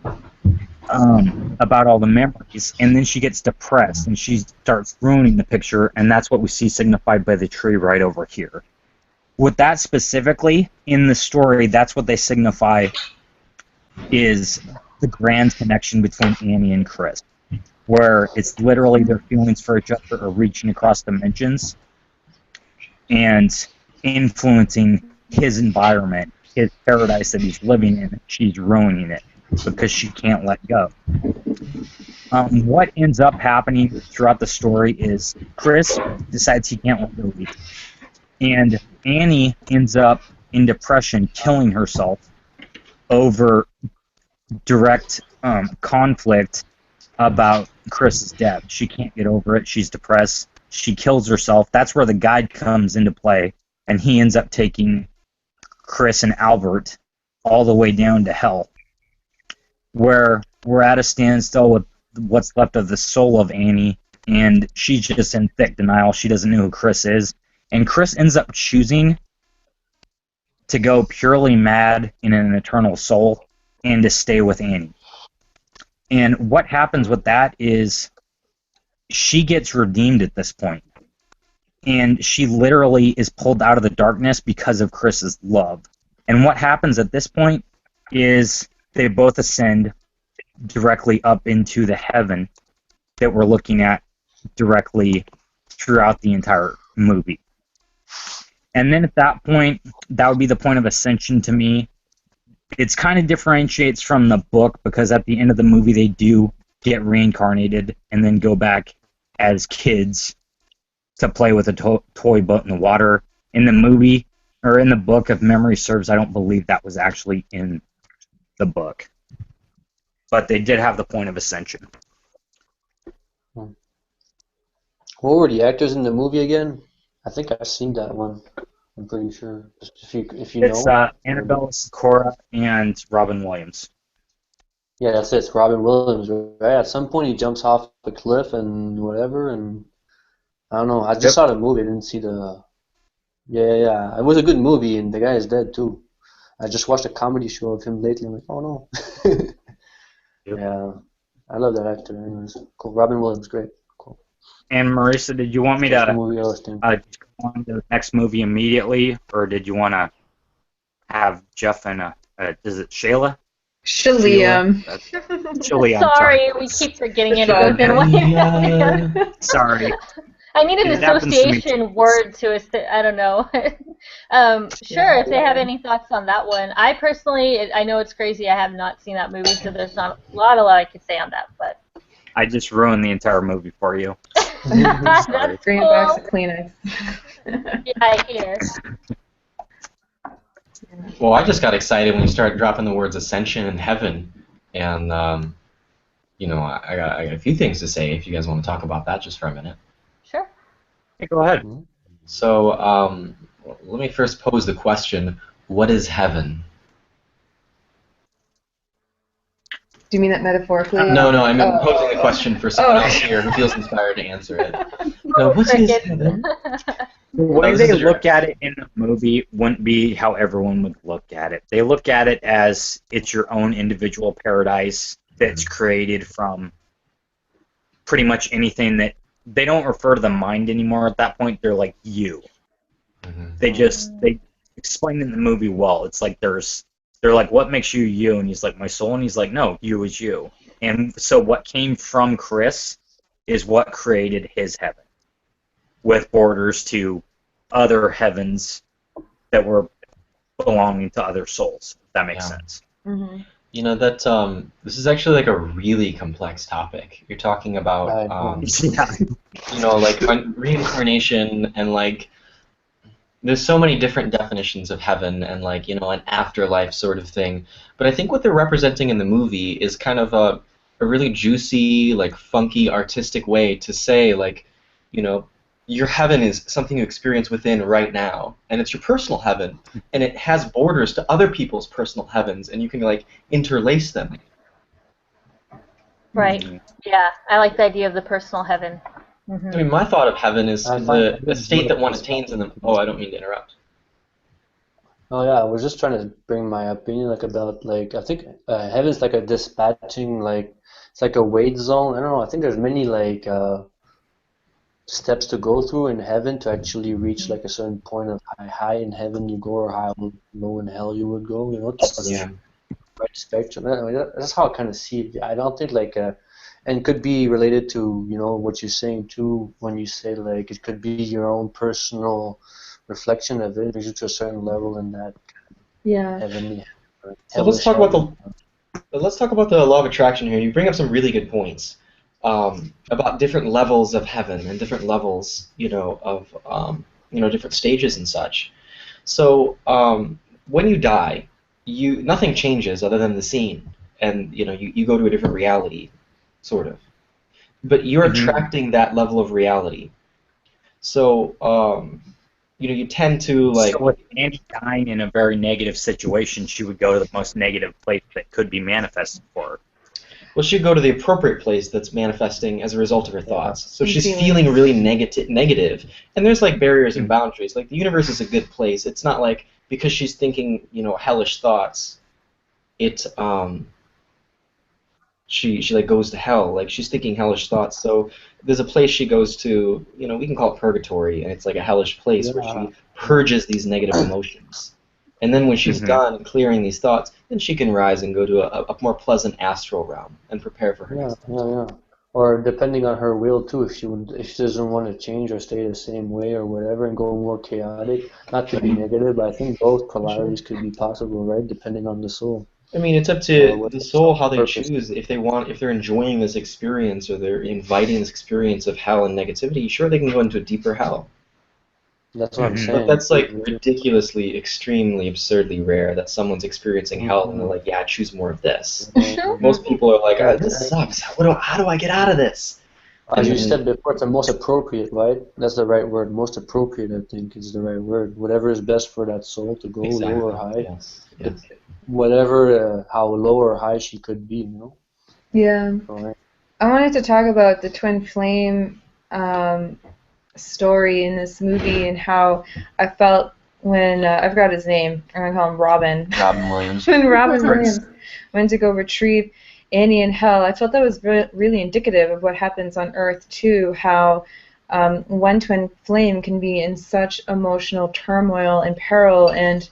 about all the memories, and then she gets depressed and she starts ruining the picture, and that's what we see signified by the tree right over here. With that specifically, in the story, that's what they signify is the grand connection between Annie and Chris, where it's literally their feelings for each other are reaching across dimensions and influencing his environment, his paradise that he's living in. She's ruining it because she can't let go. What ends up happening throughout the story is Chris decides he can't let go of it. And Annie ends up in depression, killing herself over direct conflict about Chris's death. She can't get over it. She's depressed. She kills herself. That's where the guide comes into play, and he ends up taking Chris and Albert all the way down to hell, where we're at a standstill with what's left of the soul of Annie, and she's just in thick denial. She doesn't know who Chris is, and Chris ends up choosing to go purely mad in an eternal soul and to stay with Annie. And what happens with that is she gets redeemed at this point. And she literally is pulled out of the darkness because of Chris's love. And what happens at this point is they both ascend directly up into the heaven that we're looking at directly throughout the entire movie. And then at that point, that would be the point of ascension to me. It's kind of differentiates from the book because at the end of the movie they do get reincarnated and then go back as kids to play with a toy boat in the water. In the movie, or in the book, if memory serves, I don't believe that was actually in the book. But they did have the point of ascension. What were the actors in the movie again? I think I've seen that one. I'm pretty sure. If you know. It's Annabella Sciorra and Robin Williams. Yeah, that's it. It's Robin Williams, right? At some point he jumps off the cliff and whatever, and I don't know. I just saw the movie. I didn't see the. Yeah. It was a good movie, and the guy is dead too. I just watched a comedy show of him lately. I'm like, oh no. Yep. Yeah, I love that actor. Anyways, cool. Robin Williams, great. Cool. And Marisa, did you want me to movie go on to the next movie immediately, or did you want to have Jeff and is it Shayla? Shaliam. Shayla. Sorry, we keep forgetting it. Sorry. I need an association word to I don't know. Sure, if they have any thoughts on that one. I personally, I know it's crazy. I have not seen that movie, so there's not a lot I could say on that. But I just ruined the entire movie for you. That's Green cool. box of Kleenex. Yeah, I hear. Well, I just got excited when you started dropping the words ascension and heaven, and I got a few things to say if you guys want to talk about that just for a minute. Sure. Hey, go ahead. So, let me first pose the question: what is heaven? Do you mean that metaphorically? No, I'm Oh. posing the question for someone else here who feels inspired to answer it. No, what is Crickets. heaven? The way this they is a look direct- at it in the movie wouldn't be how everyone would look at it. They look at it as it's your own individual paradise that's created from pretty much anything that they don't refer to the mind anymore at that point. They're like you. They explain in the movie well. It's like they're like, what makes you you? And he's like, my soul. And he's like, no, you is you. And so what came from Chris is what created his heaven, with borders to other heavens that were belonging to other souls. If that makes sense. Mm-hmm. You know that this is actually like a really complex topic. You're talking about Yeah. you know, like reincarnation and like there's so many different definitions of heaven and like, you know, an afterlife sort of thing. But I think what they're representing in the movie is kind of a really juicy, like funky, artistic way to say like, you know, your heaven is something you experience within right now, and it's your personal heaven, and it has borders to other people's personal heavens, and you can like interlace them. Right. Yeah, I like the idea of the personal heaven. Mm-hmm. I mean, my thought of heaven is I find a state that one attains in the. Oh, I don't mean to interrupt. Oh yeah, I was just trying to bring my opinion like about like I think heaven's like a dispatching like it's like a wait zone. I don't know. I think there's many like steps to go through in heaven to actually reach like a certain point of how high in heaven you go or how low in hell you would go. You know, to sort of right spectrum. I mean, that's how I kind of see it. I don't think like and it could be related to you know what you're saying too when you say like it could be your own personal reflection of it brings you to a certain level in that heavenly. So let's talk about the law of attraction here. You bring up some really good points about different levels of heaven and different levels, you know, of you know, different stages and such. So when you die, nothing changes other than the scene, and you know, you go to a different reality, sort of. But you're attracting that level of reality. So you know, you tend to like. So with Annie dying in a very negative situation, she would go to the most negative place that could be manifested for her. Well, she'd go to the appropriate place that's manifesting as a result of her thoughts. So she's feeling really negative, and there's like barriers and boundaries. Like the universe is a good place. It's not like because she's thinking, you know, hellish thoughts, it she like goes to hell. Like she's thinking hellish thoughts. So there's a place she goes to, you know, we can call it purgatory, and it's like a hellish place where she purges these negative emotions. And then when she's done clearing these thoughts, then she can rise and go to a more pleasant astral realm and prepare for her next life. Or depending on her will too, if she doesn't want to change or stay the same way or whatever and go more chaotic, not to be negative, but I think both polarities could be possible, right? Depending on the soul. I mean, it's up to the soul how they choose. If they're enjoying this experience or they're inviting this experience of hell and negativity, sure, they can go into a deeper hell. That's what I'm saying. But that's like ridiculously, extremely, absurdly rare that someone's experiencing hell and they're like, yeah, I choose more of this. Most people are like, this sucks. How do I get out of this? As you said before, it's the most appropriate, right? That's the right word. Most appropriate, I think, is the right word. Whatever is best for that soul to go low or high. Yes. Whatever, how low or high she could be, you know? Yeah. Right. I wanted to talk about the twin flame story in this movie and how I felt when I forgot his name. I'm gonna call him Robin. Robin Williams. When Robin Williams went to go retrieve Annie in hell, I felt that was really indicative of what happens on Earth too. How one twin flame can be in such emotional turmoil and peril, and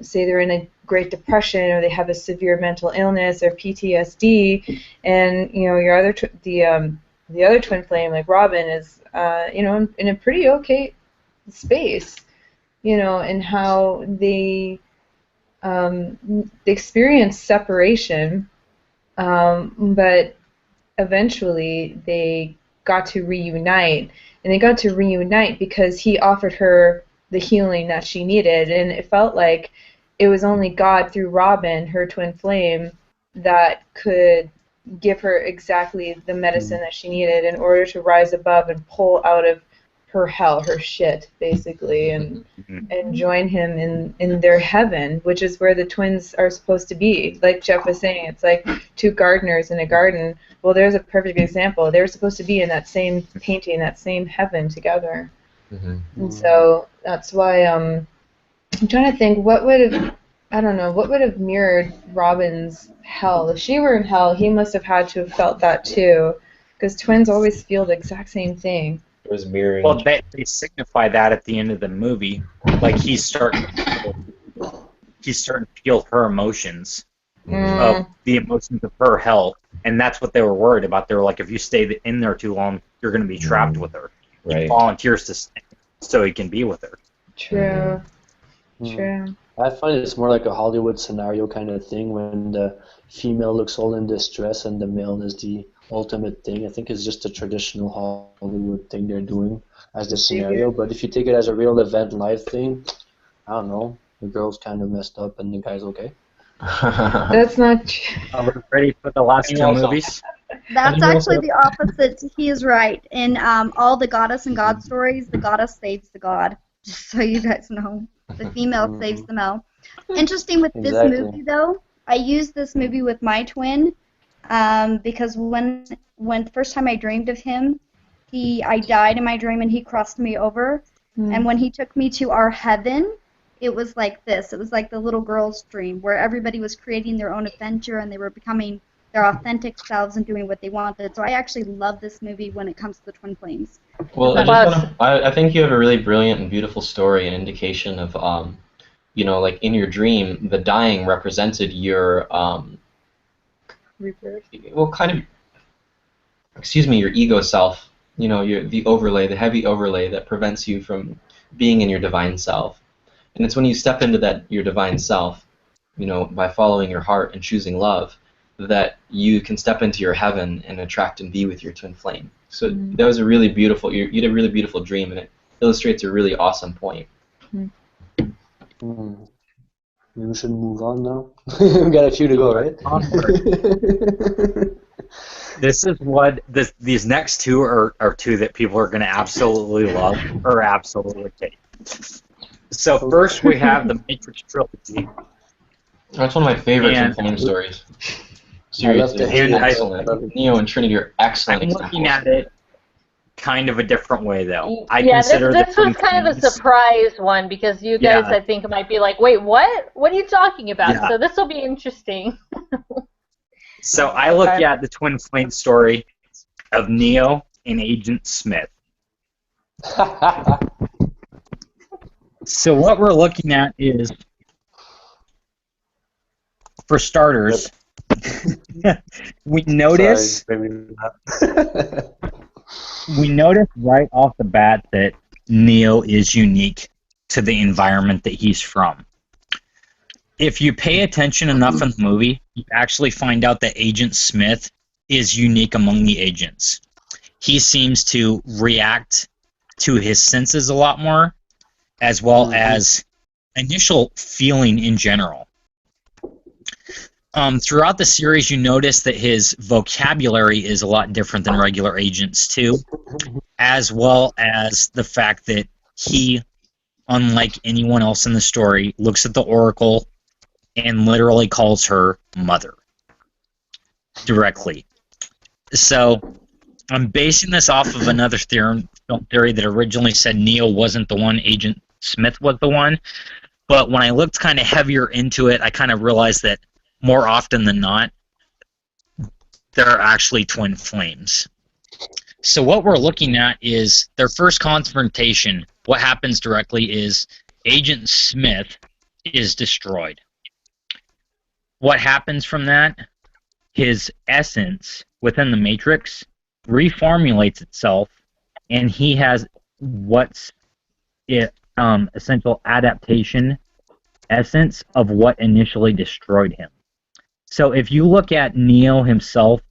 say they're in a Great Depression or they have a severe mental illness or PTSD, and you know the other twin flame like Robin is you know in a pretty okay space, you know, and how they experience separation, but eventually they got to reunite, and they got to reunite because he offered her the healing that she needed, and it felt like it was only God through Robin, her twin flame, that could give her exactly the medicine that she needed in order to rise above and pull out of her hell, her shit, basically, and join him in their heaven, which is where the twins are supposed to be. Like Jeff was saying, it's like two gardeners in a garden. Well, there's a perfect example. They're supposed to be in that same painting, that same heaven together. And so that's why I'm trying to think what would have mirrored Robin's hell. If she were in hell, he must have had to have felt that too, because twins always feel the exact same thing. It was mirroring. Well, they signify that at the end of the movie. Like he's starting to feel her emotions, of the emotions of her hell, and that's what they were worried about. They were like, if you stay in there too long, you're going to be trapped with her. Right. He volunteers to stay so he can be with her. True. True. I find it's more like a Hollywood scenario kind of thing when the female looks all in distress and the male is the ultimate thing. I think it's just a traditional Hollywood thing they're doing as the scenario. But if you take it as a real event life thing, I don't know. The girl's kind of messed up and the guy's okay. That's not true. Are we ready for the last two movies? That's actually the opposite. He is right. In all the goddess and god stories, the goddess saves the god. Just so you guys know. The female saves the male. Interesting with this movie, though, I used this movie with my twin because when the first time I dreamed of him, I died in my dream and he crossed me over. And when he took me to our heaven, it was like this. It was like the little girl's dream where everybody was creating their own adventure and they were becoming their authentic selves and doing what they wanted. So I actually love this movie when it comes to the twin flames. Well, I think you have a really brilliant and beautiful story, an indication of, like in your dream, the dying represented your, your ego self. The overlay, the heavy overlay that prevents you from being in your divine self. And it's when you step into your divine self, by following your heart and choosing love, that you can step into your heaven and attract and be with your twin flame. So that was a really beautiful, you had a really beautiful dream, and it illustrates a really awesome point. Maybe we should move on now. We've got a few to go, right? This is what these next two are two that people are going to absolutely love or absolutely hate. So first we have the Matrix trilogy. That's one of my favorite twin flame stories. Seriously, excellent. Neo and Trinity are excellent. I'm looking at it kind of a different way, though. This was kind of a surprise one because you guys, I think, might be like, wait, what? What are you talking about? Yeah. So this will be interesting. So I look at the twin flame story of Neo and Agent Smith. So what we're looking at is, for starters, we notice right off the bat that Neo is unique to the environment that he's from. If you pay attention enough in the movie, you actually find out that Agent Smith is unique among the agents. He seems to react to his senses a lot more, as well as initial feeling in general. Throughout the series, you notice that his vocabulary is a lot different than regular agents, too, as well as the fact that he, unlike anyone else in the story, looks at the Oracle and literally calls her mother directly. So I'm basing this off of another film theory that originally said Neo wasn't the one, Agent Smith was the one, but when I looked kind of heavier into it, I kind of realized that more often than not, they're actually twin flames. So what we're looking at is their first confrontation. What happens directly is Agent Smith is destroyed. What happens from that? His essence within the Matrix reformulates itself, and he has what's essential adaptation essence of what initially destroyed him. So if you look at Neo himself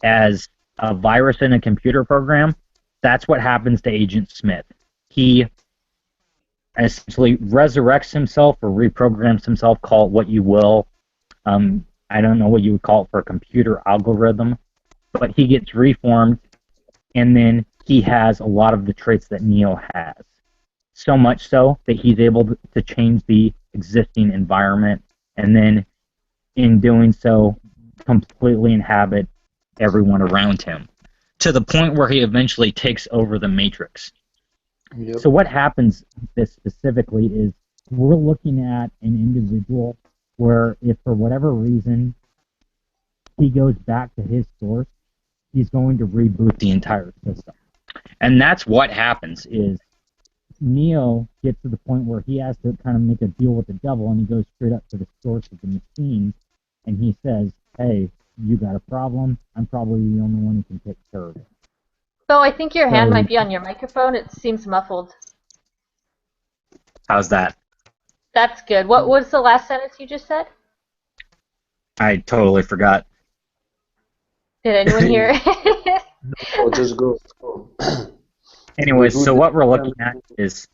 as a virus in a computer program, that's what happens to Agent Smith. He essentially resurrects himself or reprograms himself, call it what you will. I don't know what you would call it for a computer algorithm, but he gets reformed, and then he has a lot of the traits that Neo has. So much so that he's able to change the existing environment, and then in doing so, completely inhabit everyone around him, to the point where he eventually takes over the Matrix. Yep. So what happens this specifically is we're looking at an individual where if for whatever reason he goes back to his source, he's going to reboot the entire system. And that's what happens is Neo gets to the point where he has to kind of make a deal with the devil, and he goes straight up to the source of the machine, and he says, hey, you got a problem, I'm probably the only one who can take care of it. Bo, I think your hand might be on your microphone. It seems muffled. How's that? That's good. What was the last sentence you just said? I totally forgot. Did anyone hear it? Oh, just go. Anyways, so what we're looking at is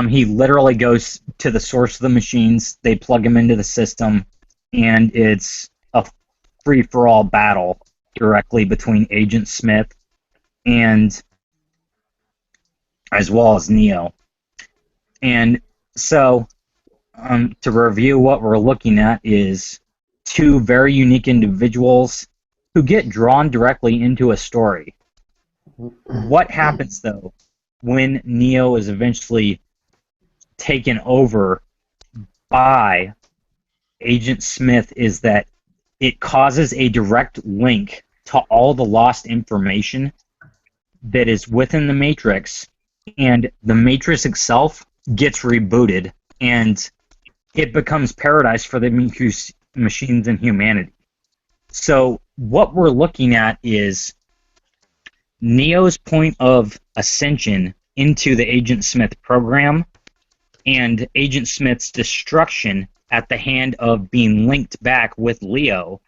he literally goes to the source of the machines, they plug him into the system, and it's a free-for-all battle directly between Agent Smith and as well as Neo. And so to review, what we're looking at is two very unique individuals who get drawn directly into a story. What happens, though, when Neo is eventually taken over by Agent Smith is that it causes a direct link to all the lost information that is within the Matrix, and the Matrix itself gets rebooted, and it becomes paradise for the machines and humanity. So what we're looking at is Neo's point of ascension into the Agent Smith program and Agent Smith's destruction at the hand of being linked back with Neo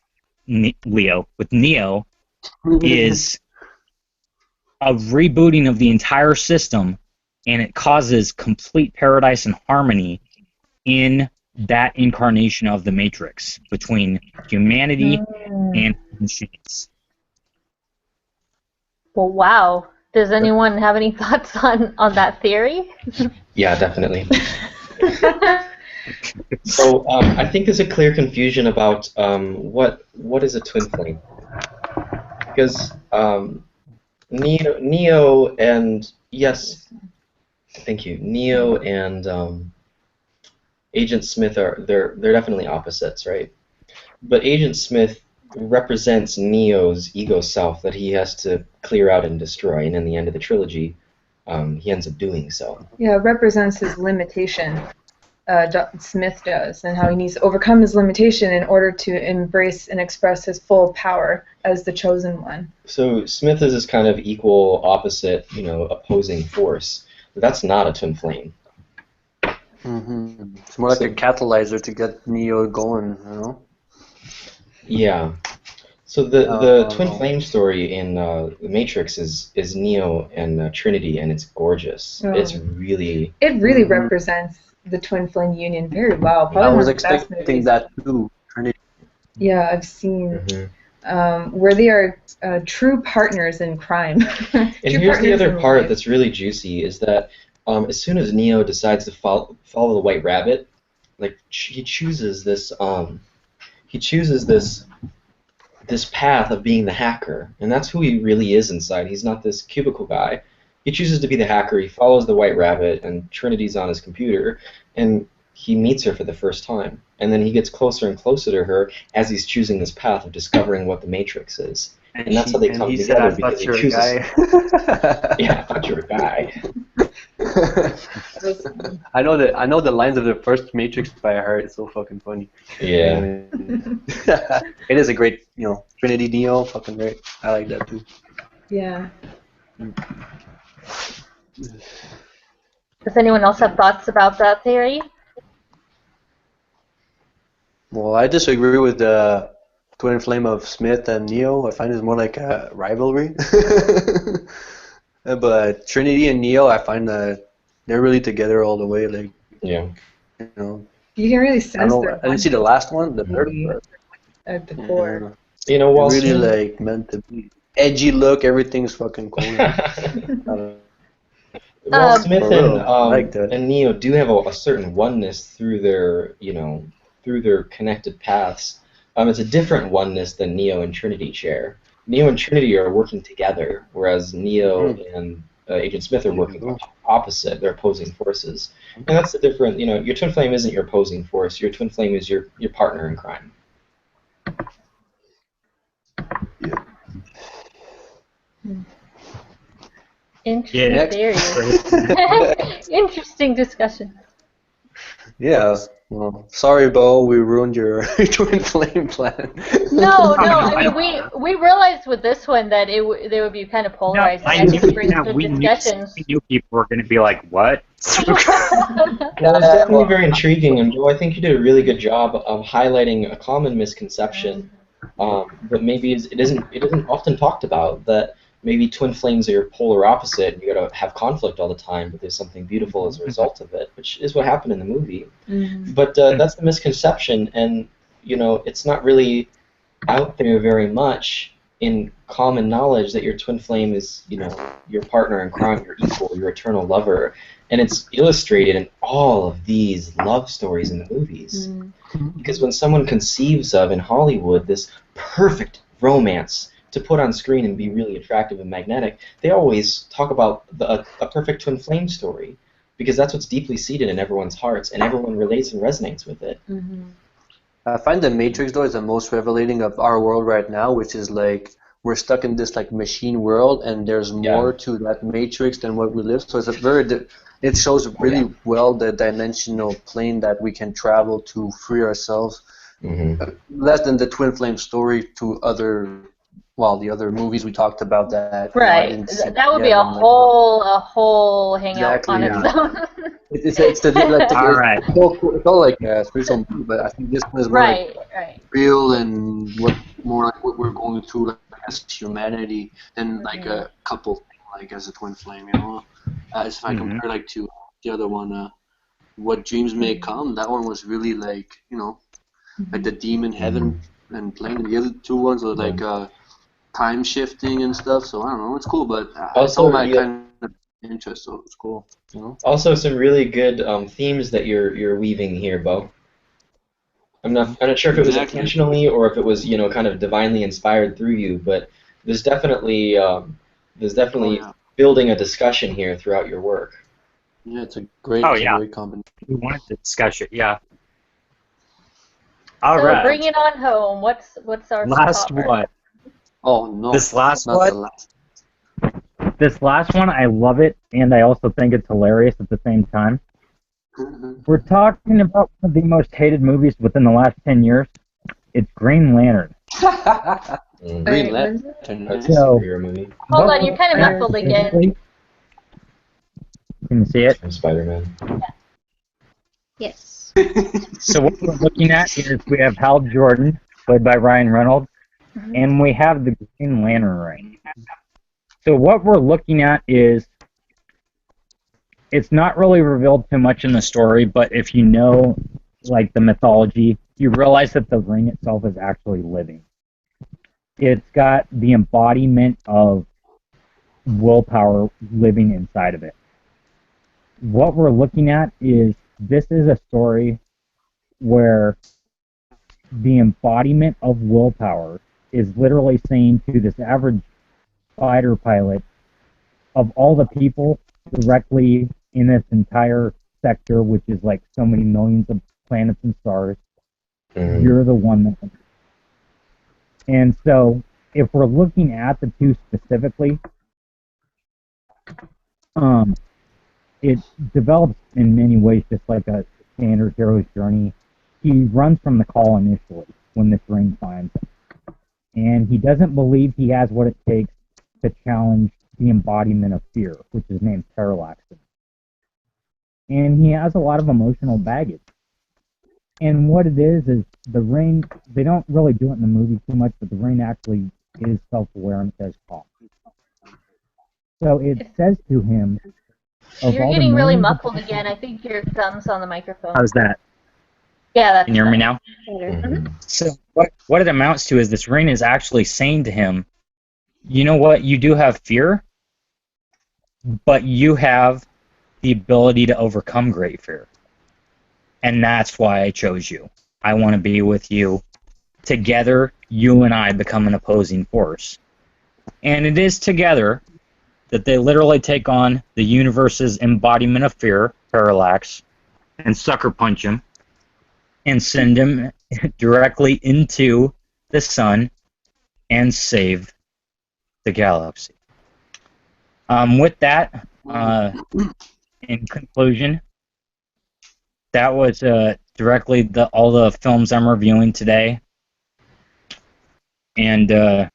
is a rebooting of the entire system, and it causes complete paradise and harmony in that incarnation of the Matrix between humanity and machines. Well, wow. Does anyone have any thoughts on that theory? Yeah, definitely. So I think there's a clear confusion about what is a twin flame, because Neo and yes, thank you. Neo and Agent Smith they're definitely opposites, right? But Agent Smith represents Neo's ego self that he has to clear out and destroy, and in the end of the trilogy, he ends up doing so. Yeah, it represents his limitation. Smith does, and how he needs to overcome his limitation in order to embrace and express his full power as the chosen one. So Smith is this kind of equal, opposite, opposing force. That's not a twin flame. Mm-hmm. It's more like a catalyzer to get Neo going, you know? Yeah. So the twin flame story in The Matrix is Neo and Trinity, and it's gorgeous. Oh. It's really... It really represents the twin flame union very well. Probably I was one of the best expecting movies. that too. Trinity. Yeah, I've seen where they are true partners in crime. And here's the other part that's really juicy, is that as soon as Neo decides to follow the White Rabbit, like he chooses this this path of being the hacker, and that's who he really is inside. He's not this cubicle guy. He chooses to be the hacker. He follows the White Rabbit, and Trinity's on his computer, and he meets her for the first time. And then he gets closer and closer to her as he's choosing this path of discovering what the Matrix is. And that's how they come together, because he chooses. Yeah, I thought you were a guy. I know the lines of the first Matrix by heart. It's so fucking funny. Yeah. It is a great, Trinity Neo, fucking great. I like that too. Yeah. Does anyone else have thoughts about that theory? Well, I disagree with the twin flame of Smith and Neo. I find it's more like a rivalry. But Trinity and Neo, I find that they're really together all the way. Like, Yeah. You can really sense I didn't see the last one, the third one. at the core. While really like meant to be. edgy look. Everything's fucking cool. Well, Smith For real, I like that. and Neo do have a certain oneness through their, through their connected paths. It's a different oneness than Neo and Trinity share. Neo and Trinity are working together, whereas Neo and Agent Smith are working opposite. They're opposing forces, and that's the difference. Your twin flame isn't your opposing force. Your twin flame is your partner in crime. Yeah. Interesting theory. Interesting discussion. Yeah. Well, sorry, Bo. We ruined your twin flame plan. No. I mean, we realized with this one that they would be kind of polarizing. No, I think it brings good we discussions. knew people were going to be like, what? Well, it's definitely very intriguing, and Joe, I think you did a really good job of highlighting a common misconception that maybe it isn't often talked about, that maybe twin flames are your polar opposite, and you got to have conflict all the time, but there's something beautiful as a result of it, which is what happened in the movie. But that's the misconception, and it's not really out there very much in common knowledge that your twin flame is, your partner in crime, your equal, your eternal lover, and it's illustrated in all of these love stories in the movies. Because when someone conceives of, in Hollywood, this perfect romance to put on screen and be really attractive and magnetic, they always talk about a perfect twin flame story, because that's what's deeply seated in everyone's hearts, and everyone relates and resonates with it. I find the Matrix, though, is the most revelating of our world right now, which is like we're stuck in this like machine world, and there's more to that Matrix than what we live. So it's a it shows really well the dimensional plane that we can travel to free ourselves. Less than the twin flame story to the other movies we talked about that. Right. That would be a whole hangout on its own. It's all right. It's all like spiritual movie, but I think this one is more like real and more like what we're going through like, as humanity than like a couple like as a twin flame, As if I compare like to the other one, What Dreams May Come, that one was really like like the demon heaven and plane. The other two ones were like time shifting and stuff. So I don't know, it's cool, but it's all my kind of interest, so it's cool. Also, some really good themes that you're weaving here, Bo. I'm not sure if it was intentionally or if it was kind of divinely inspired through you, but there's definitely building a discussion here throughout your work. Yeah, it's a great combination. We wanted to discuss it, yeah. All right. Bring it on home. What's our last one? Oh no! This last one. This last one, I love it, and I also think it's hilarious at the same time. We're talking about one of the most hated movies within the last 10 years. It's Green Lantern. Green Lantern. That's a superhero movie. Hold on, you're kind of muffled again. Can you see it? From Spider-Man. Yeah. Yes. So what we're looking at is we have Hal Jordan, played by Ryan Reynolds, and we have the Green Lantern ring. So what we're looking at is, it's not really revealed too much in the story, but if you know, like, the mythology, you realize that the ring itself is actually living. It's got the embodiment of willpower living inside of it. What we're looking at is, this is a story where the embodiment of willpower is literally saying to this average fighter pilot, of all the people directly in this entire sector, which is like so many millions of planets and stars, you're the one that... And so, if we're looking at the two specifically, it develops in many ways just like a standard hero's journey. He runs from the call initially when this ring finds him. And he doesn't believe he has what it takes to challenge the embodiment of fear, which is named Parallax. And he has a lot of emotional baggage. And what it is the ring, they don't really do it in the movie too much, but the ring actually is self-aware and says call. So it says to him... You're getting really muffled again. I think your thumb's on the microphone. How's that? Yeah, that's... Can you hear me now? Better. So what it amounts to is this ring is actually saying to him, you know what? You do have fear, but you have the ability to overcome great fear. And that's why I chose you. I want to be with you. Together, you and I become an opposing force. And it is together that they literally take on the universe's embodiment of fear, Parallax, and sucker punch him and send him directly into the sun and save the galaxy. With that, in conclusion, that was directly all the films I'm reviewing today. And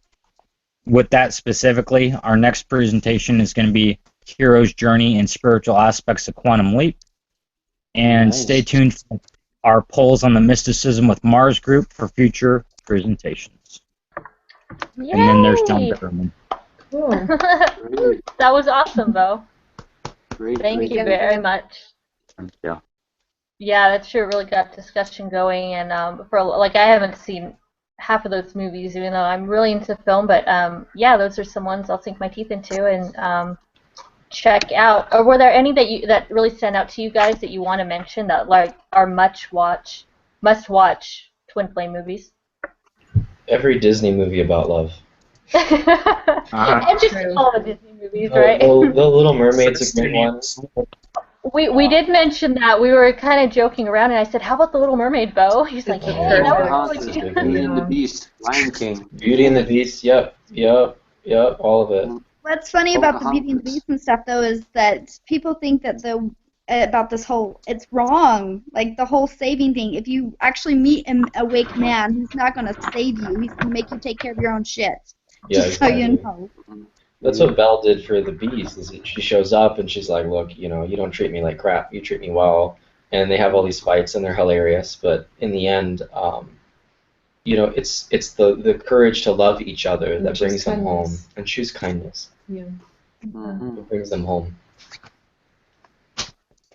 with that specifically, our next presentation is going to be Hero's Journey and Spiritual Aspects of Quantum Leap. And stay tuned for our polls on the Mysticism with Mars group for future presentations. Yay! And then there's John Berman. Cool. That was awesome, Bo. Great. Thank you very much. Yeah. Yeah, that sure really got discussion going, and for like I haven't seen half of those movies, even though I'm really into film. But yeah, those are some ones I'll sink my teeth into and check out. Or were there any that really stand out to you guys that you want to mention that like are must watch twin flame movies? Every Disney movie about love. And just True. all the Disney movies, The, right? the Little Mermaid's a great one. We did mention that. We were kind of joking around, and I said, "How about the Little Mermaid, Bo?" He's like, "Hey, Yeah. that Uh-huh. was really Good good." Beauty and the Beast, Lion King. Beauty and the Beast. Yep, all of it. What's funny about the Beauty and the Pocahontas. Beast and stuff, though, is that people think that about this whole, it's wrong. Like the whole saving thing. If you actually meet an awake man, he's not going to save you. He's going to make you take care of your own shit. Yeah, Just so you exactly. know. That's what Belle did for the Beast. Is that she shows up and she's like, "Look, you don't treat me like crap. You treat me well." And they have all these fights and they're hilarious. But in the end, it's the courage to love each other that choose brings them home, kindness. and choose kindness. Yeah. Mhm. That brings them home.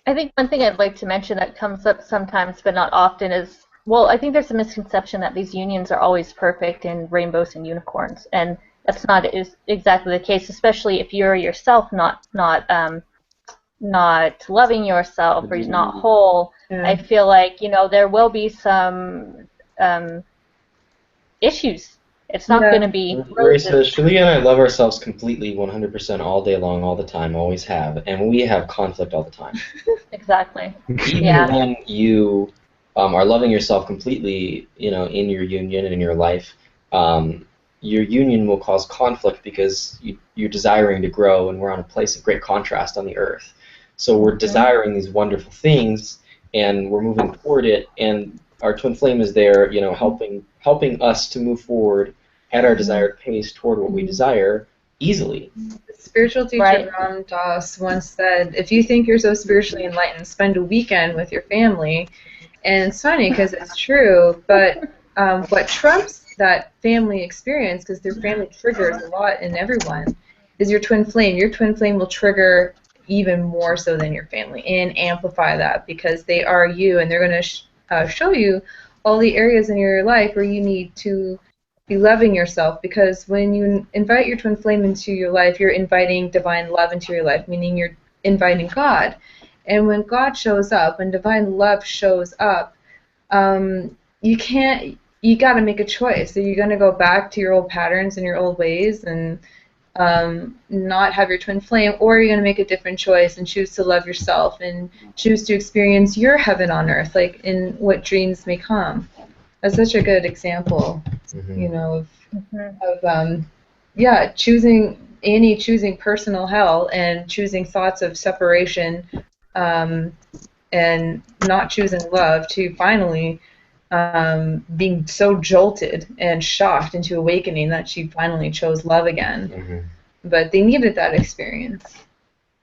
I think one thing I'd like to mention that comes up sometimes, but not often, is I think there's a misconception that these unions are always perfect and rainbows and unicorns, and that's not exactly the case. Especially if you're yourself not loving yourself or you're not whole. Yeah. I feel like there will be some issues. It's not Yeah. going to be Marie says, roses. Shalia and I love ourselves completely, 100% all day long, all the time, always have, and we have conflict all the time. Exactly. Even Yeah. when you are loving yourself completely, in your union and in your life, your union will cause conflict because you're desiring to grow, and we're on a place of great contrast on the earth. So we're desiring these wonderful things, and we're moving toward it, and our twin flame is there, helping us to move forward at our desired pace toward what we desire easily. The spiritual teacher Right. Ram Dass once said, "If you think you're so spiritually enlightened, spend a weekend with your family." And it's funny because it's true, but what trumps that family experience, because their family triggers a lot in everyone, is your twin flame. Your twin flame will trigger even more so than your family and amplify that because they are you, and they're going to show you all the areas in your life where you need to be loving yourself, because when you invite your twin flame into your life, you're inviting divine love into your life, meaning you're inviting God. And when God shows up, when divine love shows up, you got to make a choice. So you're going to go back to your old patterns and your old ways and not have your twin flame, or you're going to make a different choice and choose to love yourself and choose to experience your heaven on earth, like in what dreams may come. That's such a good example, of choosing personal hell and choosing thoughts of separation, and not choosing love, to finally being so jolted and shocked into awakening that she finally chose love again. Mm-hmm. But they needed that experience.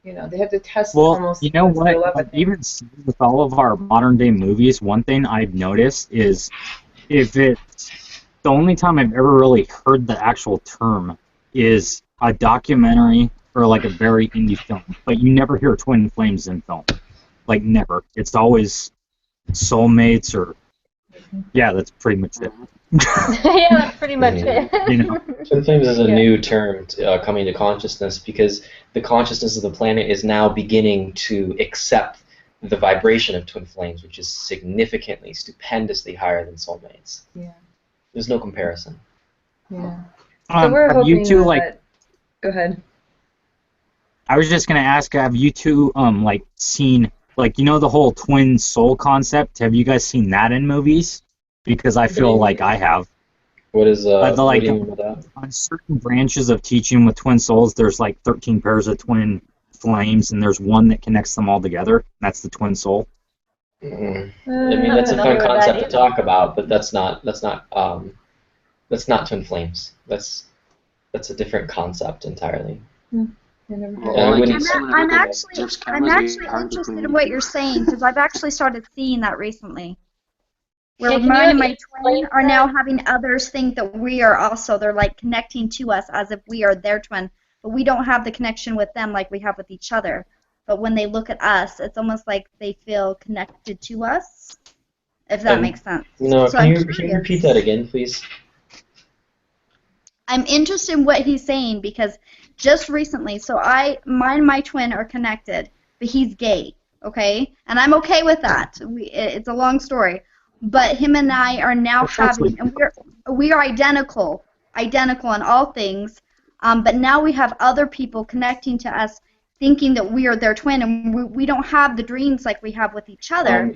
They had to test almost. You know their what? love. Even with all of our modern day movies, one thing I've noticed is if it's the only time I've ever really heard the actual term is a documentary or like a very indie film, but you never hear twin flames in film. Like never. It's always soulmates or Yeah, that's pretty much it. Yeah, that's pretty much it. You know. Twin flames is a Yeah. new term coming to consciousness because the consciousness of the planet is now beginning to accept the vibration of twin flames, which is significantly, stupendously higher than soulmates. Yeah. There's no comparison. Yeah. So we're Have you hoping two that. Go ahead. I was just gonna ask, have you two like seen the whole twin soul concept? Have you guys seen that in movies? Because I feel like I have. What is what like do you mean by that? on certain branches of teaching with twin souls, there's like 13 pairs of twin flames, and there's one that connects them all together. That's the twin soul. I mean, that's a Not fun familiar with concept that to talk about, but that's not twin flames. That's a different concept entirely. Well, like I'm actually interested in what you're saying because I've actually started seeing that recently. Where Can you mine and my explain twin are that? now having others think that we are also, they're like connecting to us as if we are their twin, but we don't have the connection with them like we have with each other. But when they look at us, it's almost like they feel connected to us, if that makes sense. No, So can I'm you curious. repeat that again, please? I'm interested in what he's saying because just recently, so mine and my twin are connected, but he's gay, okay? And I'm okay with that. It's a long story. But him and I are now having, and we are identical in all things, but now we have other people connecting to us thinking that we are their twin, and we don't have the dreams like we have with each other.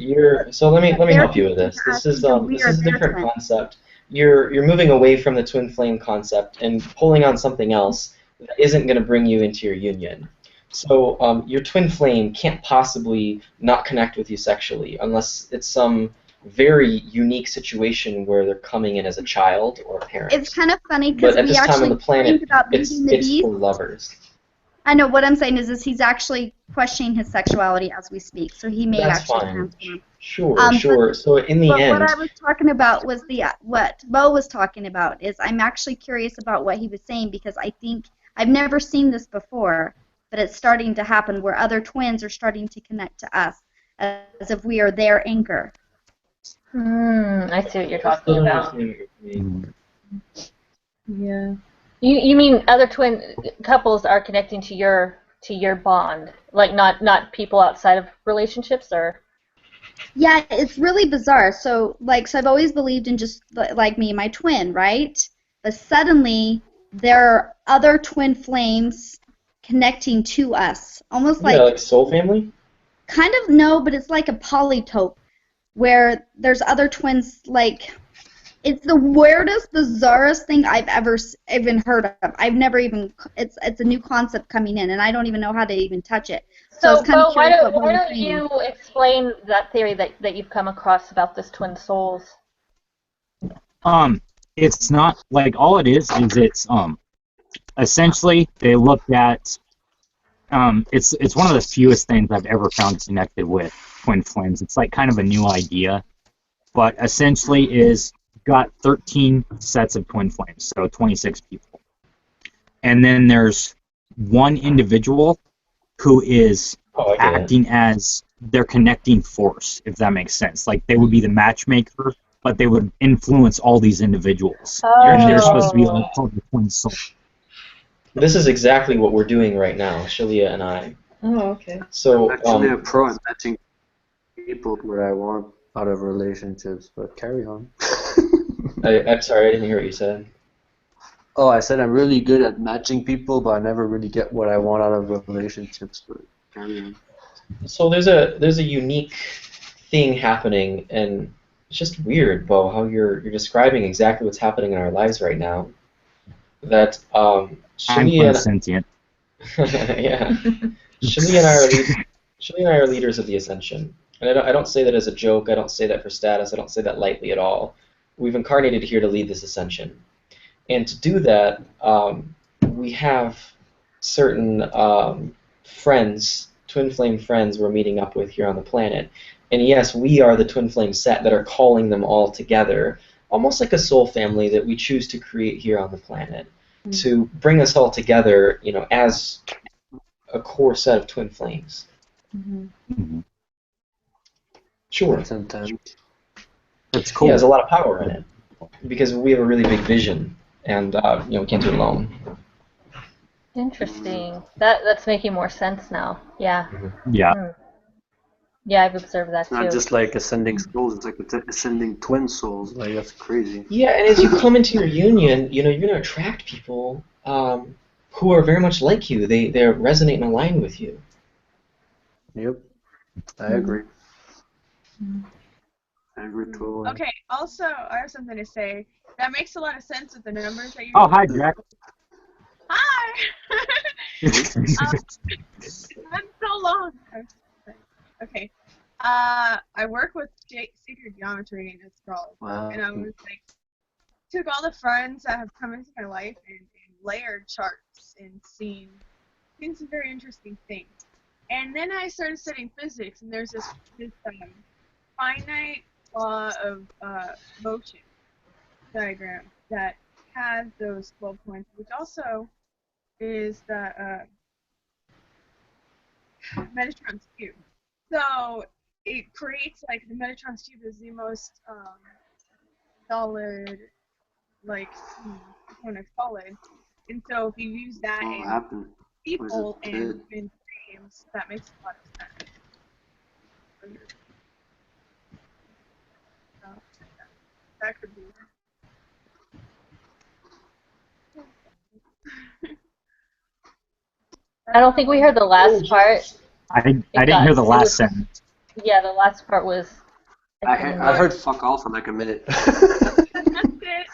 So let me help you with this. This is a different concept. You're moving away from the twin flame concept and pulling on something else that isn't going to bring you into your union. So your twin flame can't possibly not connect with you sexually unless it's some very unique situation where they're coming in as a child or a parent. It's kind of funny because But at we this time actually on the planet, about it's meeting the beast. for lovers. I know what I'm saying is he's actually questioning his sexuality as we speak, so he may That's actually fine. transform. Sure. So in the But end, what I was talking about was what Bo was talking about is I'm actually curious about what he was saying because I think I've never seen this before, but it's starting to happen where other twins are starting to connect to us as if we are their anchor. I see what you're talking about. Yeah. You mean other twin couples are connecting to your bond, like not people outside of relationships, or? Yeah, it's really bizarre. So I've always believed in just like me, my twin, right? But suddenly there are other twin flames connecting to us, almost like soul family. Kind of no, but it's like a polytope where there's other twins. It's the weirdest, bizarrest thing I've ever even heard of. I've never even. It's a new concept coming in, and I don't even know how to even touch it. So it's kind of why curious. don't you explain that theory that you've come across about this twin souls? It's not like all it is it's essentially they looked at it's one of the fewest things I've ever found connected with twin flames. It's like kind of a new idea, but essentially is got 13 sets of twin flames, so 26 people. And then there's one individual who is acting as their connecting force, if that makes sense. Like they would be the matchmaker, but they would influence all these individuals. And they're supposed to be like called the twin soul. This is exactly what we're doing right now, Shalia and I. Oh, okay. So actually, a pro at matching people where I want out of relationships, but carry on. I'm sorry, I didn't hear what you said. Oh, I said I'm really good at matching people, but I never really get what I want out of relationships. But carry on. So there's a unique thing happening, and it's just weird, Bo, how you're describing exactly what's happening in our lives right now. That I'm sentient. Yeah, Shalia and I are leaders of the Ascension, and I don't say that as a joke. I don't say that for status. I don't say that lightly at all. We've incarnated here to lead this Ascension, and to do that, we have certain friends, twin flame friends, we're meeting up with here on the planet. And yes, we are the twin flame set that are calling them all together, almost like a soul family that we choose to create here on the planet, to bring us all together, as a core set of twin flames. Mm-hmm. Sure. That's intense. It's Yeah, cool. there's a lot of power in it because we have a really big vision, and we can't do it alone. Interesting. That's making more sense now. Yeah. Yeah. Hmm. Yeah, I've observed that It's not too. just like ascending souls, it's like ascending twin souls. Like, that's crazy. Yeah, and as you come into your union, you're going to attract people who are very much like you. They resonate and align with you. Yep, I agree. I agree totally. Okay, also, I have something to say. That makes a lot of sense with the numbers that you Oh, hi, Jack. Hi! That's so long. Okay. I work with secret geometry and astrology. Wow. And I was like, took all the friends that have come into my life and layered charts and seen some very interesting things. And then I started studying physics, and there's this finite law of motion diagram that has those 12 points, which also is the Metatron's cube. So it creates like the Metatron's cube is the most solid, like kind of solid. And so if you use that What in happened? people Was it and dead? in frames, that makes a lot of sense. So, that could be. I don't think we heard the last part. I didn't got- hear the it last was- sentence. Yeah, the last part was. I heard fuck all for like a minute. That's it.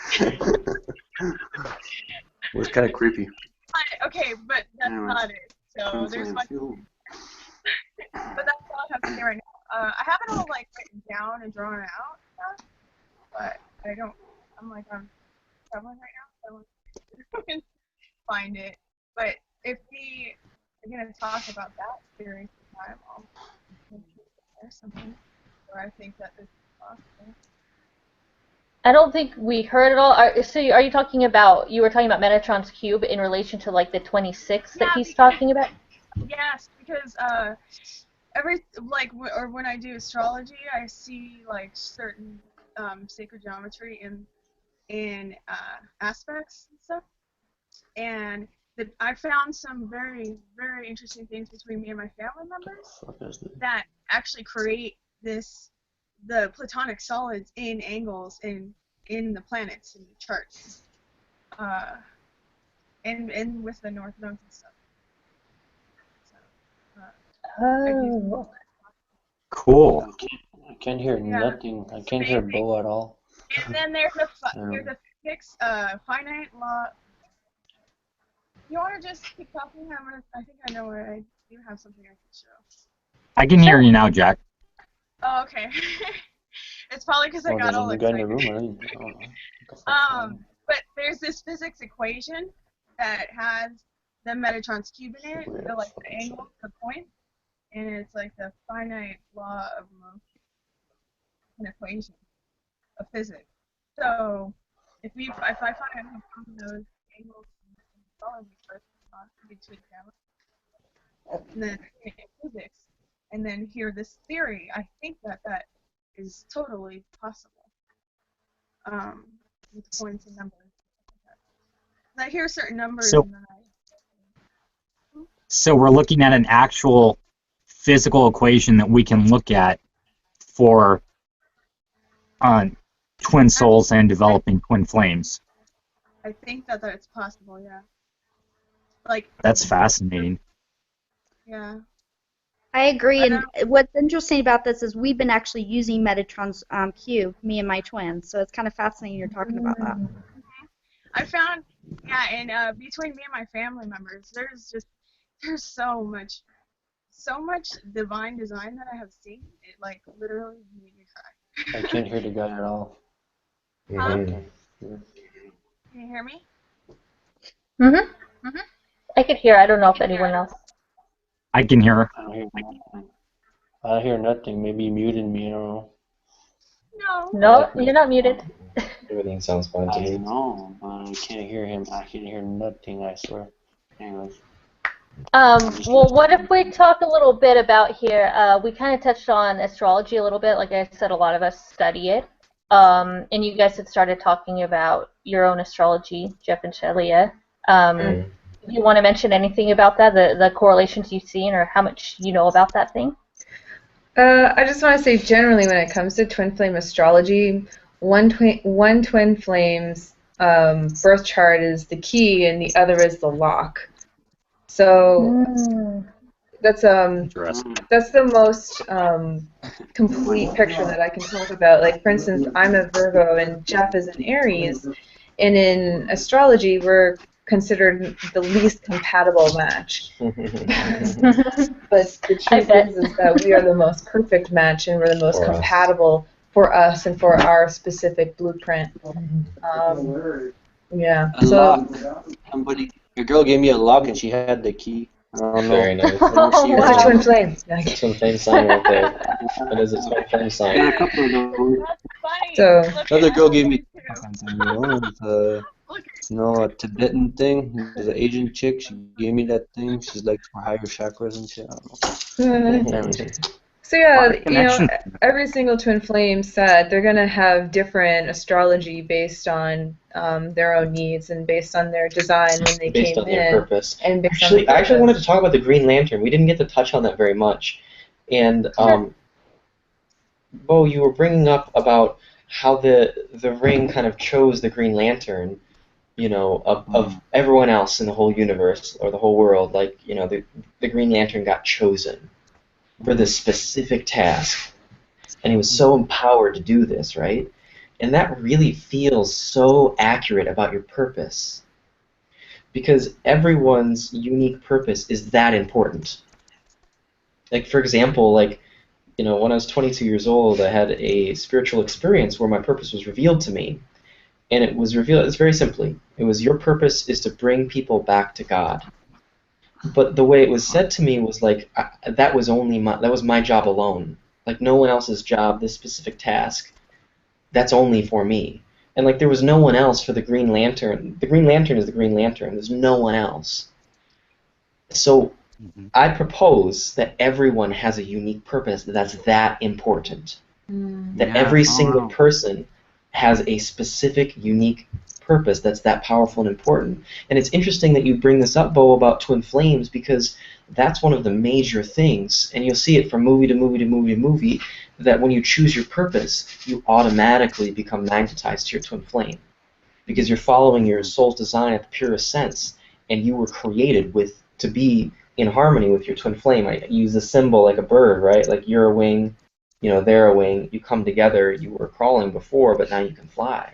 It was kind of creepy. Okay, but that's Anyways, not it. So twin there's flames, much, yoo-hoo. but that's all I have to say right now. I have it all like written down and drawn out, stuff, but I don't. I'm traveling right now, so I can find it. But if we are gonna talk about that theory sometime, I'll make sure there's something where I think that this is possible. I don't think we heard it all. So are you talking about? You were talking about Metatron's cube in relation to like the 26 that Yeah, he's because- talking about. Yes, because or when I do astrology, I see like certain sacred geometry in aspects and stuff, and I found some very very interesting things between me and my family members Fuck is it? that actually create the platonic solids in angles in the planets in the charts, and with the north nodes and stuff. Oh. Cool. I can't hear Yeah. nothing. I can't hear Bo at all. And then there's a physics finite law. You want to just keep talking? I think I know where I do have something I can show. I can hear you now, Jack. Oh, okay. It's probably because I Oh, got there's a all new guy in excited. your room. I don't know. But there's this physics equation that has the Metatron's cube in it, Weird the fucking angle, the point, and it's like the finite law of motion, an equation of physics. So if I find those angles in solid between them, and then in physics, and then hear this theory, I think that is totally possible. With points and numbers. I hear certain numbers So- and then So we're looking at an actual physical equation that we can look at for twin souls and developing twin flames. I think that it's possible, yeah. Like, That's fascinating. yeah. I agree, I and what's interesting about this is we've been actually using Metatron's cube, me and my twins, so it's kind of fascinating you're talking about that. I found, yeah, and between me and my family members, there's so much divine design that I have seen. It like literally made me cry. I can't hear the guy at all. Mhm. Can you hear me? Mhm. I could hear. I don't know if anyone else. I can hear her. I don't hear nothing. I don't hear nothing. Maybe he muted me. I don't know. No. No, you're not muted. Everything sounds fine to I me. know, but I can't hear him. I can hear nothing. I swear. Anyways. Well, what if we talk a little bit about here? We kind of touched on astrology a little bit. Like I said, a lot of us study it. and you guys had started talking about your own astrology, Jeff and Shelia. You want to mention anything about that, the correlations you've seen, or how much you know about that thing? I just want to say generally when it comes to twin flame astrology, one twin flame's birth chart is the key and the other is the lock. So that's the most complete picture that I can talk about. Like, for instance, I'm a Virgo and Jeff is an Aries, and in astrology we're considered the least compatible match. But the truth is that we are the most perfect match and we're the most compatible for us and for our specific blueprint. Yeah. So a girl gave me a lock and she had the key. I don't know. Very nice. It's a twin flame. It's a twin flame sign right there. It is a twin flame sign. Yeah, a couple of those. So Another girl gave me a Tibetan thing. There's an Asian chick. She gave me that thing. She's like for higher chakras and shit. I don't know. So yeah, every single twin flame set, they're gonna have different astrology based on their own needs and based on their design when they based came on their purpose. And based on I actually wanted to talk about the Green Lantern. We didn't get to touch on that very much. And Bo, you were bringing up about how the ring kind of chose the Green Lantern, of everyone else in the whole universe or the whole world. Like, the Green Lantern got chosen for this specific task, and he was so empowered to do this, right? And that really feels so accurate about your purpose, because everyone's unique purpose is that important. Like, for example, when I was 22 years old, I had a spiritual experience where my purpose was revealed to me, and it was revealed, it's very simply, it was, your purpose is to bring people back to God. But the way it was said to me was like, that was my job alone. Like, no one else's job, this specific task, that's only for me. And like, there was no one else for the Green Lantern. The Green Lantern is the Green Lantern. There's no one else. So I propose that everyone has a unique purpose that's that important. That every single person has a specific, unique purpose that's that powerful and important. And it's interesting that you bring this up, Bo, about twin flames, because that's one of the major things, and you'll see it from movie to movie to movie to movie, that when you choose your purpose, you automatically become magnetized to your twin flame, because you're following your soul's design at the purest sense, and you were created to be in harmony with your twin flame. I use a symbol like a bird, right? Like, you're a wing, they're a wing, you come together, you were crawling before, but now you can fly.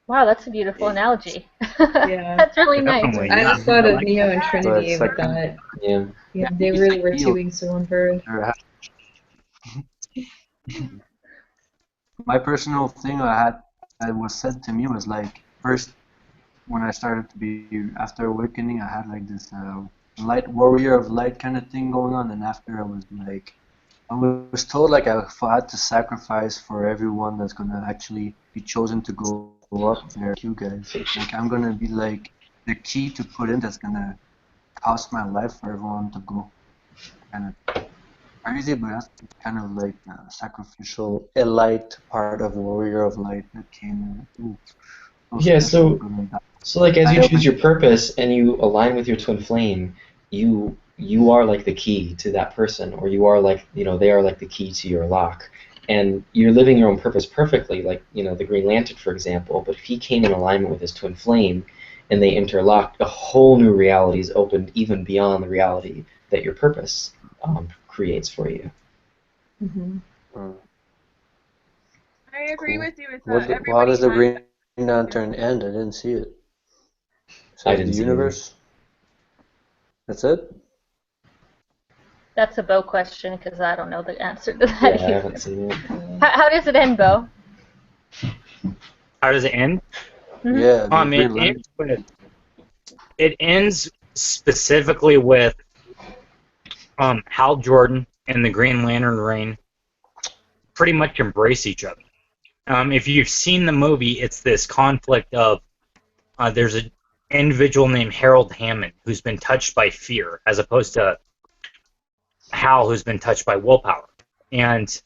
Wow, that's a beautiful analogy. Yeah. That's really nice. I just thought of Neo and Trinity with that. Yeah. Yeah, they really were two wings to one bird. My personal thing that was said to me was like, first, when I started to be, after awakening, I had like this light warrior of light kind of thing going on, and after I was told like I had to sacrifice for everyone that's gonna actually be chosen to go up there. You guys, like, I'm gonna be like the key to put in that's gonna cost my life for everyone to go. Kind of crazy, but that's kind of like a sacrificial elite part of Warrior of Light that came in. Yeah, so like, as you choose your purpose and you align with your twin flame, you are like the key to that person, or you are like, they are like the key to your lock. And you're living your own purpose perfectly, like, the Green Lantern, for example, but if he came in alignment with his twin flame and they interlocked, a whole new reality is opened even beyond the reality that your purpose creates for you. I agree with you with that. How does the Green Lantern end? I didn't see it. So I didn't see the universe. That's it? That's a Bo question, because I don't know the answer to that Yeah, either. I haven't seen it. How does it end, Bo? How does it end? Yeah. It ends specifically with Hal Jordan and the Green Lantern ring pretty much embrace each other. If you've seen the movie, it's this conflict of there's an individual named Harold Hammond who's been touched by fear, as opposed to Hal, who's been touched by willpower. And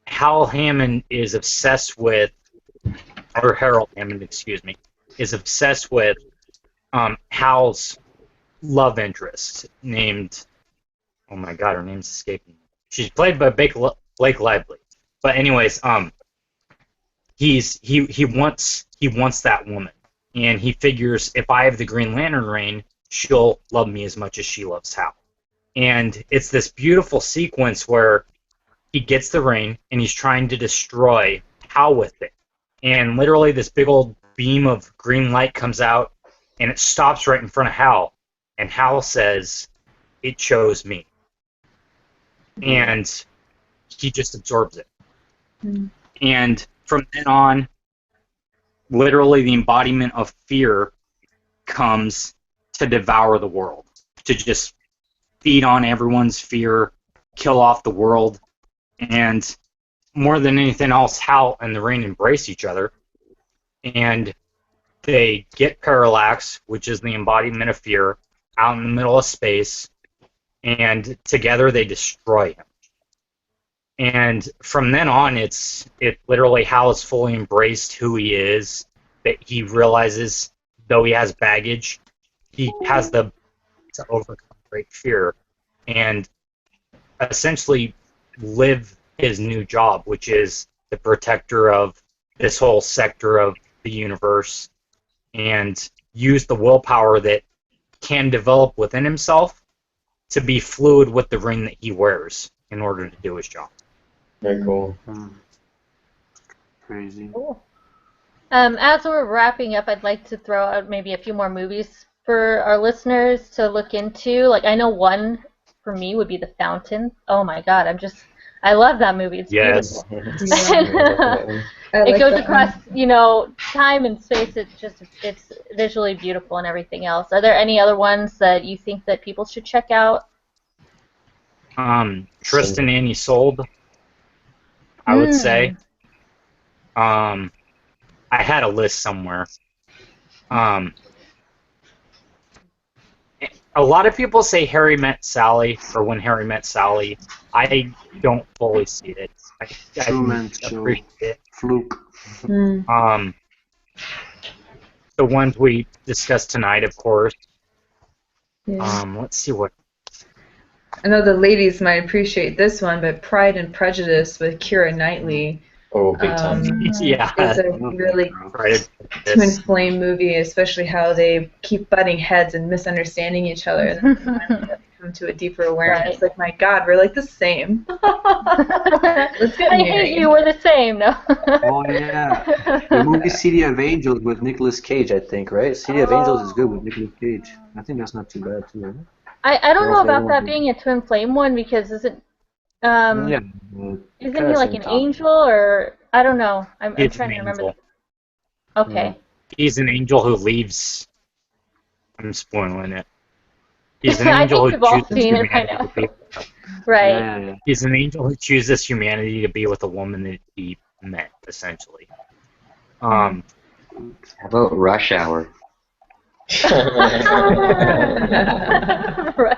Hal Hammond is obsessed with, or Harold Hammond, excuse me, is obsessed with Hal's love interest named, oh my god, her name's escaping me. She's played by Blake Lively. But anyways, he wants that woman, and he figures if I have the Green Lantern ring, she'll love me as much as she loves Hal. And it's this beautiful sequence where he gets the ring and he's trying to destroy Hal with it. And literally this big old beam of green light comes out and it stops right in front of Hal. And Hal says, "It chose me." And he just absorbs it. Mm. And from then on, literally the embodiment of fear comes to devour the world, to just feed on everyone's fear, kill off the world. And more than anything else, Hal and the Ring embrace each other, and they get Parallax, which is the embodiment of fear, out in the middle of space, and together they destroy him. And from then on, it literally Hal has fully embraced who he is, that he realizes, though he has baggage, he has the to overcome great fear, and essentially live his new job, which is the protector of this whole sector of the universe, and use the willpower that can develop within himself to be fluid with the ring that he wears in order to do his job. Very cool. Crazy. Cool. As we're wrapping up, I'd like to throw out maybe a few more movies for our listeners to look into. Like, I know one for me would be The Fountain. Oh my God, I love that movie. It's Yes. beautiful. Yeah. I It like goes that across, one. time and space. It's visually beautiful and everything else. Are there any other ones that you think that people should check out? Tristan and Isolde, I would say. I had a list somewhere. A lot of people say Harry Met Sally, or When Harry Met Sally. I don't fully see it. I Truman Show. appreciate it. Fluke. The ones we discussed tonight, of course. Yeah. Let's see what. I know the ladies might appreciate this one, but Pride and Prejudice with Keira Knightley Oh, big time. Yeah. is a really Right. twin flame movie, especially how they keep butting heads and misunderstanding each other. And then finally come to a deeper awareness. Right. Like, my God, we're like the same. Let's get I hate married. you. We're the same. No. Oh yeah, the movie City of Angels with Nicolas Cage, I think, right? City of Angels is good with Nicolas Cage. I think that's not too bad too. Right? I don't know if about that anyone- being a twin flame one because isn't Yeah. isn't kinda he like same an topic. angel or I don't know. I'm He's trying an to remember. angel. Okay. He's an angel who leaves. I'm spoiling it. He's an I angel think who we've all chooses seen it by humanity now. to be. Right. Yeah. He's an angel who chooses humanity to be with a woman that he met, essentially. How about Rush Hour? Rush Hour.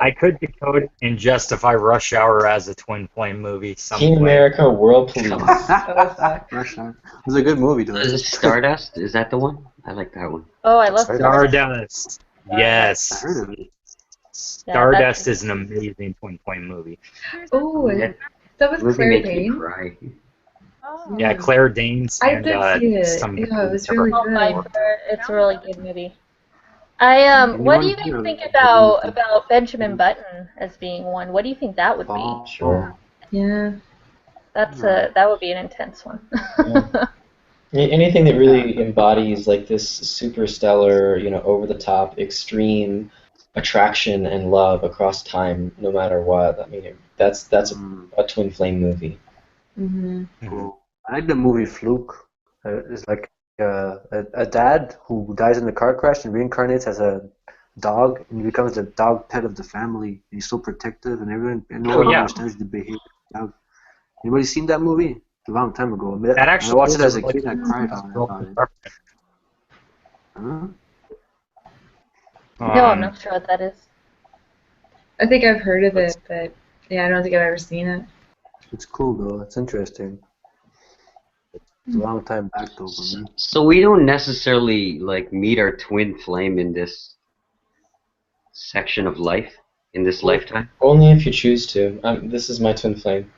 I could decode and justify Rush Hour as a twin flame movie. Some Team way. America World Police. Rush Hour. It was a good movie, though. Is it Stardust? Is that the one? I like that one. Oh, I love Stardust. I Yes. heard of it. Stardust is an amazing twin flame movie. Oh, Yeah. that was Movie Claire makes me Danes. cry. Oh. Yeah, Claire Danes I and did see it. some. Yeah, it was really Oh, good. Viper. It's a really good movie. What do you guys think about Benjamin Button as being one? What do you think that would be? Sure. Yeah. That would be an intense one. Anything that really embodies like this superstellar, over the top, extreme attraction and love across time, no matter what. I mean, that's a twin flame movie. Cool. I like the movie Fluke. It's like a dad who dies in a car crash and reincarnates as a dog and he becomes the dog pet of the family. He's so protective and no one understands the behavior of the dog. Anybody seen that movie? A long time ago. That actually I watched is it as a really kid and I cried on it. Huh? No, I'm not sure what that is. I think I've heard of it, but yeah, I don't think I've ever seen it. It's cool though. It's interesting. It's a long time back though for me. So we don't necessarily like meet our twin flame in this section of life, in this lifetime. Only if you choose to. This is my twin flame.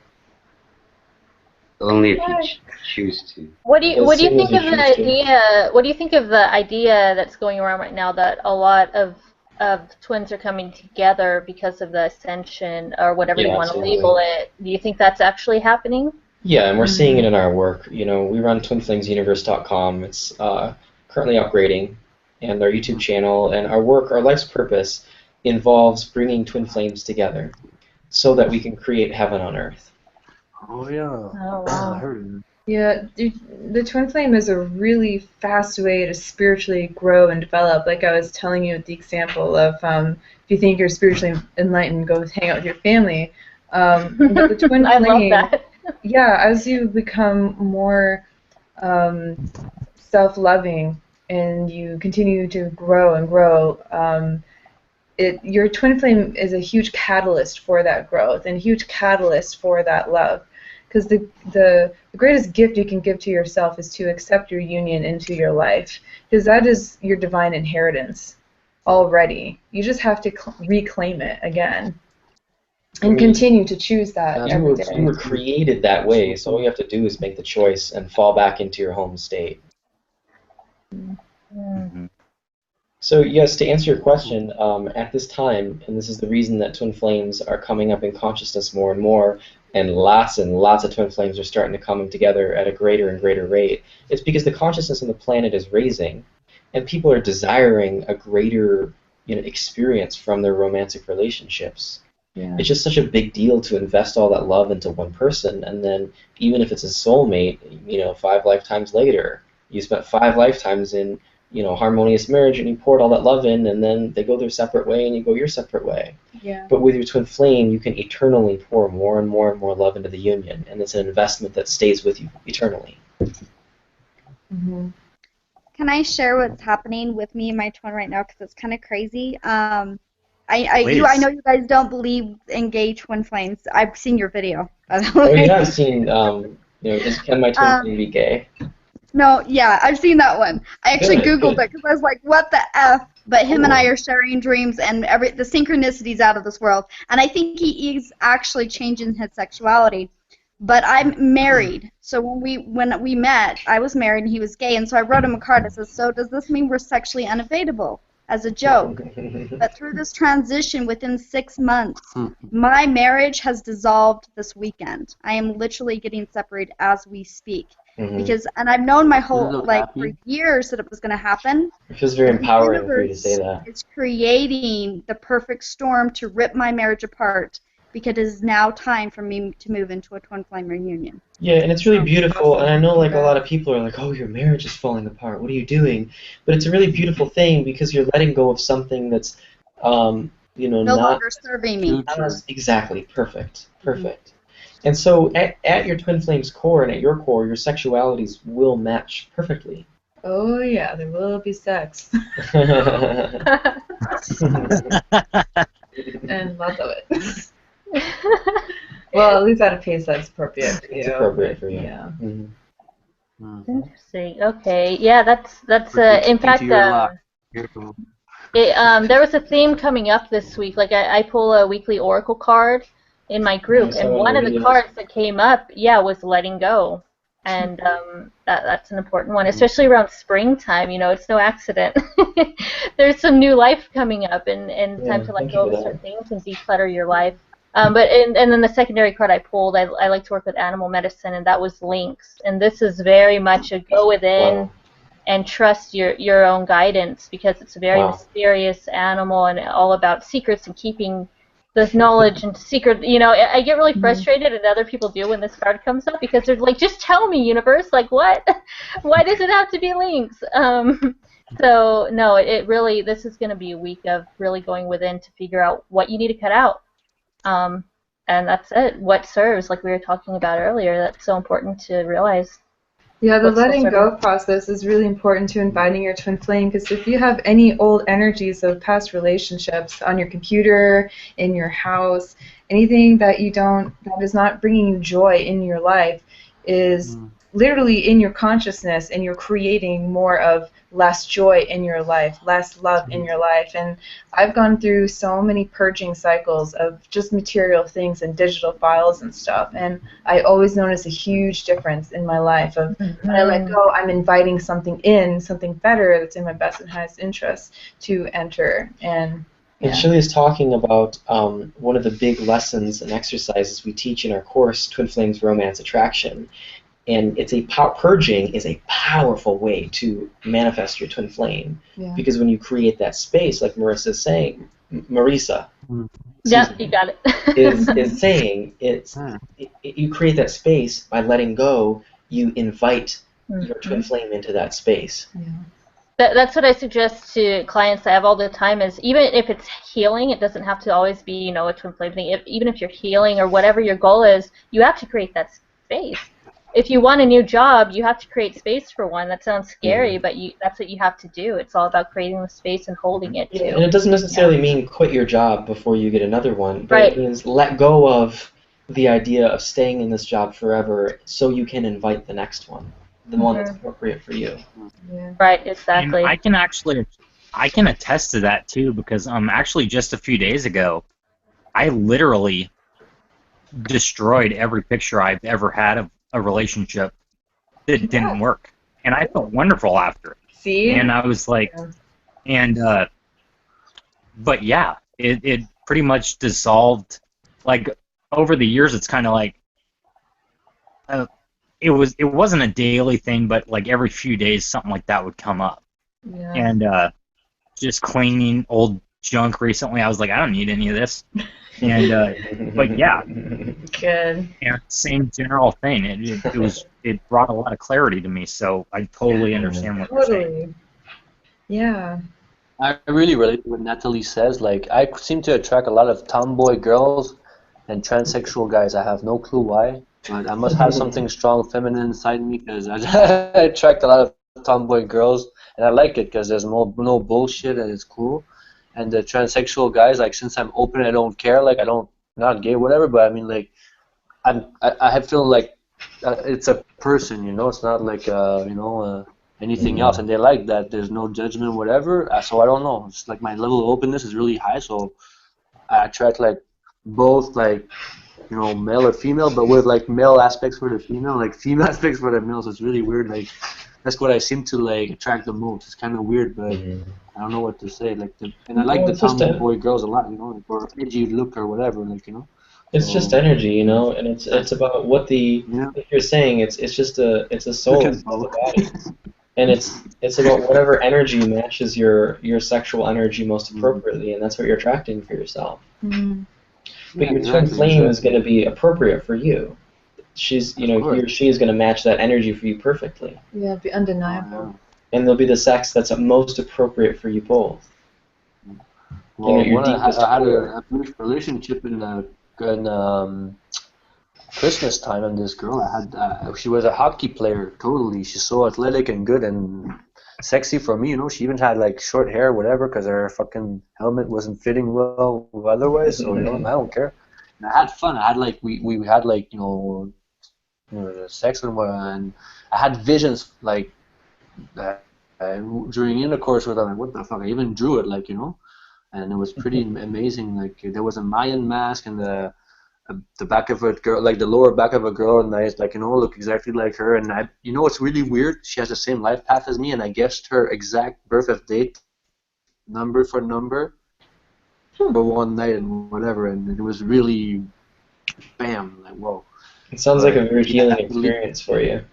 Only if you choose to. What do you As soon as think you of the choose to. idea? What do you think of the idea that's going around right now that a lot of twins are coming together because of the ascension or whatever you Yeah, want to absolutely. label it? Do you think that's actually happening? Yeah, and we're seeing it in our work. You know, we run twinflamesuniverse.com. It's currently upgrading, and our YouTube channel and our work, our life's purpose, involves bringing twin flames together so that we can create heaven on earth. Oh yeah. Oh I wow. heard it. Yeah, the twin flame is a really fast way to spiritually grow and develop. Like I was telling you with the example of if you think you're spiritually enlightened, go hang out with your family. But the twin I love flame, that. yeah, as you become more self-loving and you continue to grow and grow, your twin flame is a huge catalyst for that growth and a huge catalyst for that love. Because the greatest gift you can give to yourself is to accept your union into your life. Because that is your divine inheritance already. You just have to reclaim it again. And continue to choose that every day. You were created that way, so all you have to do is make the choice and fall back into your home state. So yes, to answer your question, at this time, and this is the reason that twin flames are coming up in consciousness more and lots of twin flames are starting to come together at a greater and greater rate, it's because the consciousness on the planet is raising, and people are desiring a greater, experience from their romantic relationships. Yeah. It's just such a big deal to invest all that love into one person, and then even if it's a soulmate, 5 lifetimes later, you spent 5 lifetimes in harmonious marriage, and you poured all that love in, and then they go their separate way, and you go your separate way. Yeah. But with your twin flame, you can eternally pour more and more and more love into the union, and it's an investment that stays with you eternally. Mm-hmm. Can I share what's happening with me and my twin right now? Because it's kind of crazy. I know you guys don't believe in gay twin flames. I've seen your video, by the way. Oh, you have seen, can my twin flame be gay? No, yeah, I've seen that one. I actually Good, Googled good. it because I was like, what the F? But him and I are sharing dreams, and the synchronicity's out of this world. And I think he is actually changing his sexuality. But I'm married, so when we met, I was married and he was gay, and so I wrote him a card that says, so does this mean we're sexually unavailable? As a joke. But through this transition within 6 months, my marriage has dissolved this weekend. I am literally getting separated as we speak. Because, and I've known my whole, for years that it was going to happen. It feels very empowering for you to say that. It's creating the perfect storm to rip my marriage apart, because it is now time for me to move into a twin flame reunion. Yeah, and it's really beautiful, and I know a lot of people are like, oh, your marriage is falling apart, what are you doing? But it's a really beautiful thing because you're letting go of something that's, no longer serving me. Exactly, perfect. And so at your twin flame's core and at your core, your sexualities will match perfectly. Oh yeah, there will be sex. And lots of it. Well, at least at a pace that's appropriate for you. It's appropriate for you. Yeah. Interesting. Okay. Yeah, that's in fact there was a theme coming up this week. Like I pull a weekly oracle card in my group, and one of the cards that came up, was letting go, and that's an important one, especially around springtime. It's no accident. There's some new life coming up, and time to let go of certain things and declutter your life. And then the secondary card I pulled, I like to work with animal medicine, and that was lynx. And this is very much a go within and trust your own guidance, because it's a very mysterious animal and all about secrets and keeping this knowledge and secret. I get really frustrated, and other people do, when this card comes up, because they're like, just tell me, universe, like what? Why does it have to be lynx? So no, it really, this is going to be a week of really going within to figure out what you need to cut out. And that's it. What serves, like we were talking about earlier, that's so important to realize. Yeah, the letting go process is really important to inviting your twin flame, because if you have any old energies of past relationships on your computer, in your house, anything that that is not bringing you joy in your life is literally in your consciousness, and you're creating more of less joy in your life, less love in your life. And I've gone through so many purging cycles of just material things and digital files and stuff, and I always notice a huge difference in my life of when I let go, I'm inviting something better that's in my best and highest interest to enter. And Shirley is talking about one of the big lessons and exercises we teach in our course, Twin Flames Romance Attraction. And it's purging is a powerful way to manifest your twin flame. Yeah. Because when you create that space, like Marissa's saying, Marissa, yeah, you got it. is saying you create that space by letting go. You invite your twin flame into that space. Yeah. That's what I suggest to clients I have all the time is even if it's healing, it doesn't have to always be, a twin flame thing. Even if you're healing or whatever your goal is, you have to create that space. If you want a new job, you have to create space for one. That sounds scary, but that's what you have to do. It's all about creating the space and holding it, too. And it doesn't necessarily mean quit your job before you get another one, but it means let go of the idea of staying in this job forever so you can invite the next one, the one that's appropriate for you. Yeah. Right, exactly. And I can attest to that, too, because actually just a few days ago, I literally destroyed every picture I've ever had of a relationship that didn't work, and I felt wonderful after it. See? And I was like, but yeah, it pretty much dissolved. Like over the years, it's kind of like it wasn't a daily thing, but like every few days, something like that would come up. Yeah. And just cleaning old junk recently, I was like, I don't need any of this. And but yeah, good. And same general thing. It brought a lot of clarity to me. So I totally understand what you're saying. Yeah. I really relate to what Natalie says. Like, I seem to attract a lot of tomboy girls and transsexual guys. I have no clue why. But I must have something strong feminine inside me because I attract a lot of tomboy girls, and I like it because there's no bullshit and it's cool. And the transsexual guys, like, since I'm open, I don't care. Like, not gay, whatever. But I mean, like, I have feeling like it's a person, It's not like anything else. And they like that. There's no judgment, whatever. So I don't know. It's like my level of openness is really high. So I attract like both, like, male or female, but with like male aspects for the female, like female aspects for the male. So it's really weird. Like, that's what I seem to like attract the most. It's kind of weird, but I don't know what to say. Like, and I like the tomboy girls a lot, like, or edgy look or whatever, like, It's just energy, and it's about what like you're saying. It's a soul, it's a body, and it's about whatever energy matches your sexual energy most appropriately, and that's what you're attracting for yourself. Mm-hmm. But your twin flame is going to be appropriate for you. She's, he or she is going to match that energy for you perfectly. Yeah, it'd be undeniable. And they'll be the sex that's most appropriate for you both. Well, I had a brief relationship in Christmas time, and this girl I had, she was a hockey player, totally. She's so athletic and good and sexy for me, She even had like short hair, whatever, because her fucking helmet wasn't fitting well otherwise. So I don't care. And I had fun. I had like we had like sex and I had visions like during intercourse with her. Like, what the fuck? I even drew it, like, and it was pretty amazing. Like, there was a Mayan mask and the back of a girl, like the lower back of a girl, and I like, look exactly like her. And I, it's really weird. She has the same life path as me, and I guessed her exact birth of date, number for number, for one night and whatever. And it was really, bam, like, whoa. It sounds like a very healing experience for you.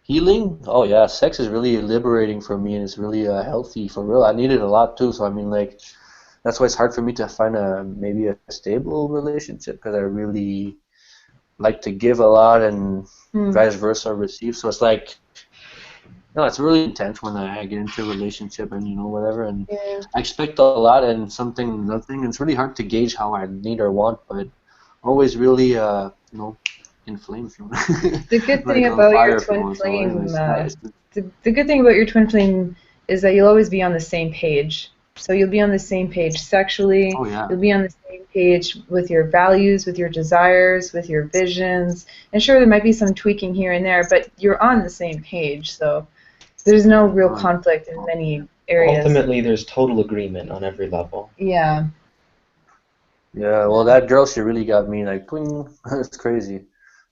Healing? Oh yeah, sex is really liberating for me, and it's really healthy for real. I need it a lot too. So I mean, like, that's why it's hard for me to find maybe a stable relationship, because I really like to give a lot and vice versa receive. So it's like, it's really intense when I get into a relationship and whatever, and I expect a lot and nothing. And it's really hard to gauge how I need or want, but always really in flames. The good thing about your twin flame, the good thing about your twin flame is that you'll always be on the same page. So you'll be on the same page sexually. Oh yeah. You'll be on the same page with your values, with your desires, with your visions. And sure, there might be some tweaking here and there, but you're on the same page. So there's no real conflict in many areas. Ultimately, there's total agreement on every level. Yeah. Yeah, well, that girl, she really got me, like, twing. It's crazy.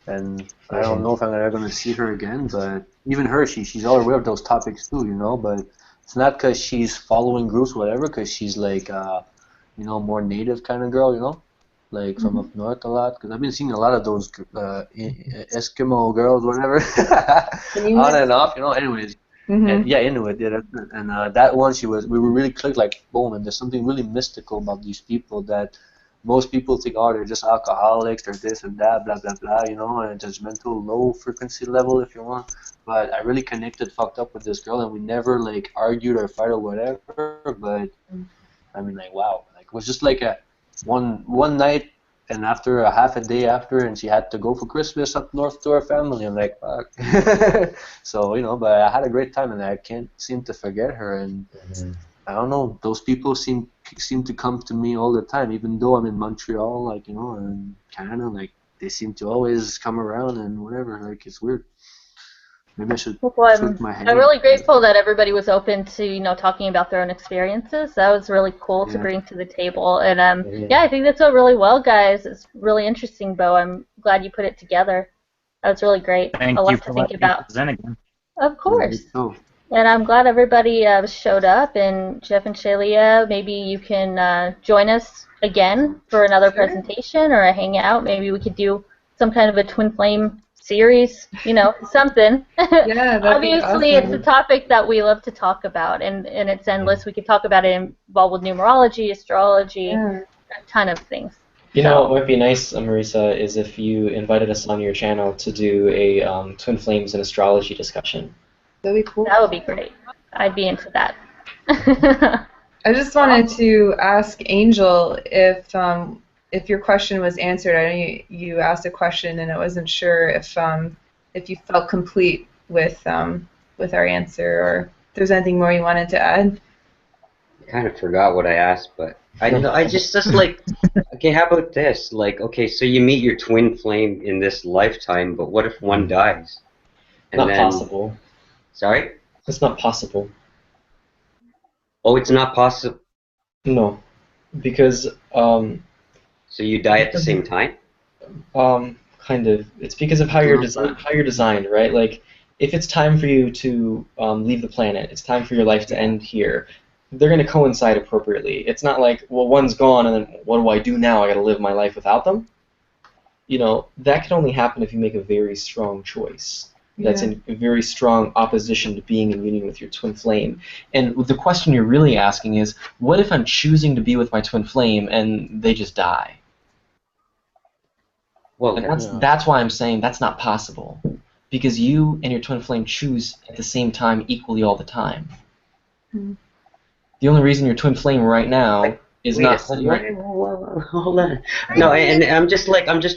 And I don't know if I'm ever going to see her again, but even her, she's all aware of those topics too, you know, but it's not because she's following groups or whatever, because she's like, you know, more native kind of girl, you know, like from up north a lot, because I've been seeing a lot of those Eskimo girls, whatever, on and off, you know, anyways. And yeah, Inuit, yeah, that's it. And that one, we were really clicked like, boom, and there's something really mystical about these people that most people think, oh, they're just alcoholics, they're this and that, blah, blah, blah, you know, and judgmental, low frequency level, if you want. But I really connected, fucked up with this girl, and we never, like, argued or fight or whatever, but, I mean, like, wow. Like, it was just like one night, and after a half a day after, and she had to go for Christmas up north to her family. I'm like, fuck. So, you know, but I had a great time, and I can't seem to forget her, and I don't know, those people seem to come to me all the time, even though I'm in Montreal, like, you know, and Canada, like, they seem to always come around and whatever, like, it's weird. Maybe I should flip my head. I'm really grateful that everybody was open to, you know, talking about their own experiences. That was really cool to bring to the table. And yeah, I think that's went really well, guys. It's really interesting, Bo. I'm glad you put it together. That was really great. Thank a lot you to for think letting me about. present again. Of course. And I'm glad everybody showed up. And Jeff and Shalia, maybe you can join us again for another presentation or a hangout. Maybe we could do some kind of a twin flame series, you know, something. Yeah, that'd be Obviously, awesome. it's a topic that we love to talk about, and it's endless. We could talk about it involved with numerology, astrology, a ton of things. You know what might be nice, Marisa, is if you invited us on your channel to do a twin flames and astrology discussion. That'd be cool. That would be great. I'd be into that. I just wanted to ask Angel if your question was answered. I know you asked a question and I wasn't sure if you felt complete with our answer, or if there's anything more you wanted to add. I kind of forgot what I asked, but I know I just like, okay, how about this? Like, okay, so you meet your twin flame in this lifetime, but what if one dies? And Not possible. Sorry? It's not possible. Oh, it's not possible. No, because so you die at the same time? Kind of. It's because of how you're designed, right? Like, if it's time for you to leave the planet, it's time for your life to end here. They're going to coincide appropriately. It's not like, well, one's gone, and then what do I do now? I got to live my life without them. You know, that can only happen if you make a very strong choice. That's in very strong opposition to being in union with your twin flame. And the question you're really asking is, what if I'm choosing to be with my twin flame and they just die? Well, and that's why I'm saying that's not possible. Because you and your twin flame choose at the same time equally all the time. The only reason your twin flame right now is not... Hold on. No, and I'm just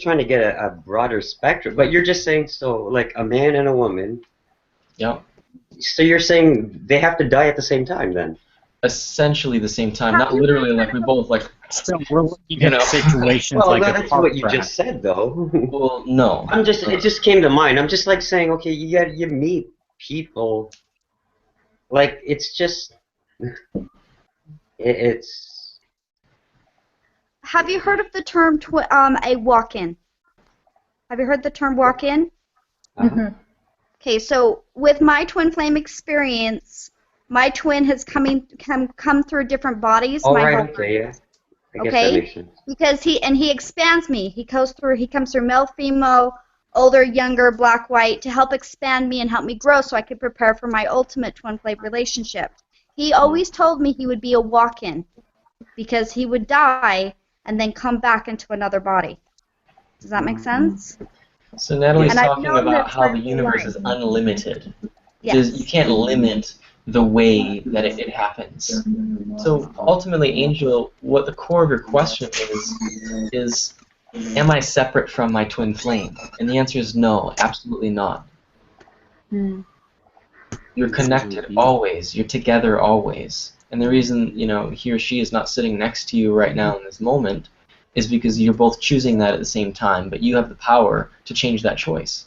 trying to get a broader spectrum. But you're just saying, so, like, a man and a woman. Yep. So you're saying they have to die at the same time, then? Essentially the same time, not literally like we both like. So we're looking at situations well, like a that's car what you crash. just said, though. Well, no. It just came to mind. I'm just like saying, okay, you meet people. Like, it's just, it's. Have you heard of the term a walk-in? Have you heard the term walk-in? Okay, so with my twin flame experience, my twin has come through different bodies. Oh, right, okay, yeah. I guess that makes sense. Because he expands me. He comes through male, female, older, younger, black, white, to help expand me and help me grow so I could prepare for my ultimate twin flame relationship. He always told me he would be a walk-in because he would die and then come back into another body. Does that make sense? So Natalie's talking about how the universe is unlimited. Yes. You can't limit the way that it happens. So ultimately, Angel, what the core of your question is am I separate from my twin flame? And the answer is no, absolutely not. You're connected always. You're together always. And the reason, he or she is not sitting next to you right now in this moment is because you're both choosing that at the same time, but you have the power to change that choice.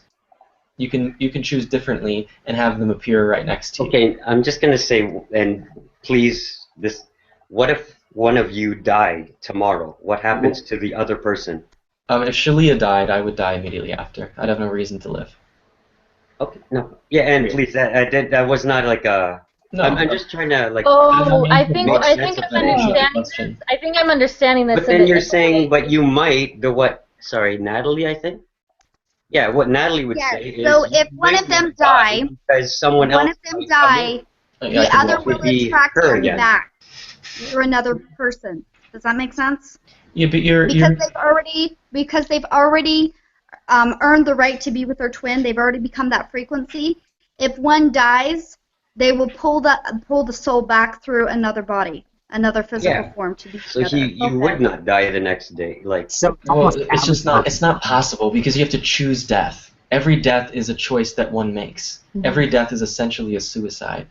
You can choose differently and have them appear right next to you. Okay, I'm just gonna say, and please, what if one of you died tomorrow? What happens to the other person? If Shalia died, I would die immediately after. I'd have no reason to live. Okay, no. Yeah, and please, that was not like a. No. I'm just trying to like. Oh, I think make I sense think of I'm that issue. understanding this. I think I'm understanding this. But then you're saying, but you might. Sorry, Natalie, I think. Yeah, what Natalie would say is. So if one of them die, because someone else. one of them die, the other will attract them back through another person. Does that make sense? Yeah, but because they've already earned the right to be with their twin. They've already become that frequency. If one dies, they will pull the soul back through another body, another physical form to be together. So you would not die the next day, like. So it's just not. It's not possible because you have to choose death. Every death is a choice that one makes. Mm-hmm. Every death is essentially a suicide.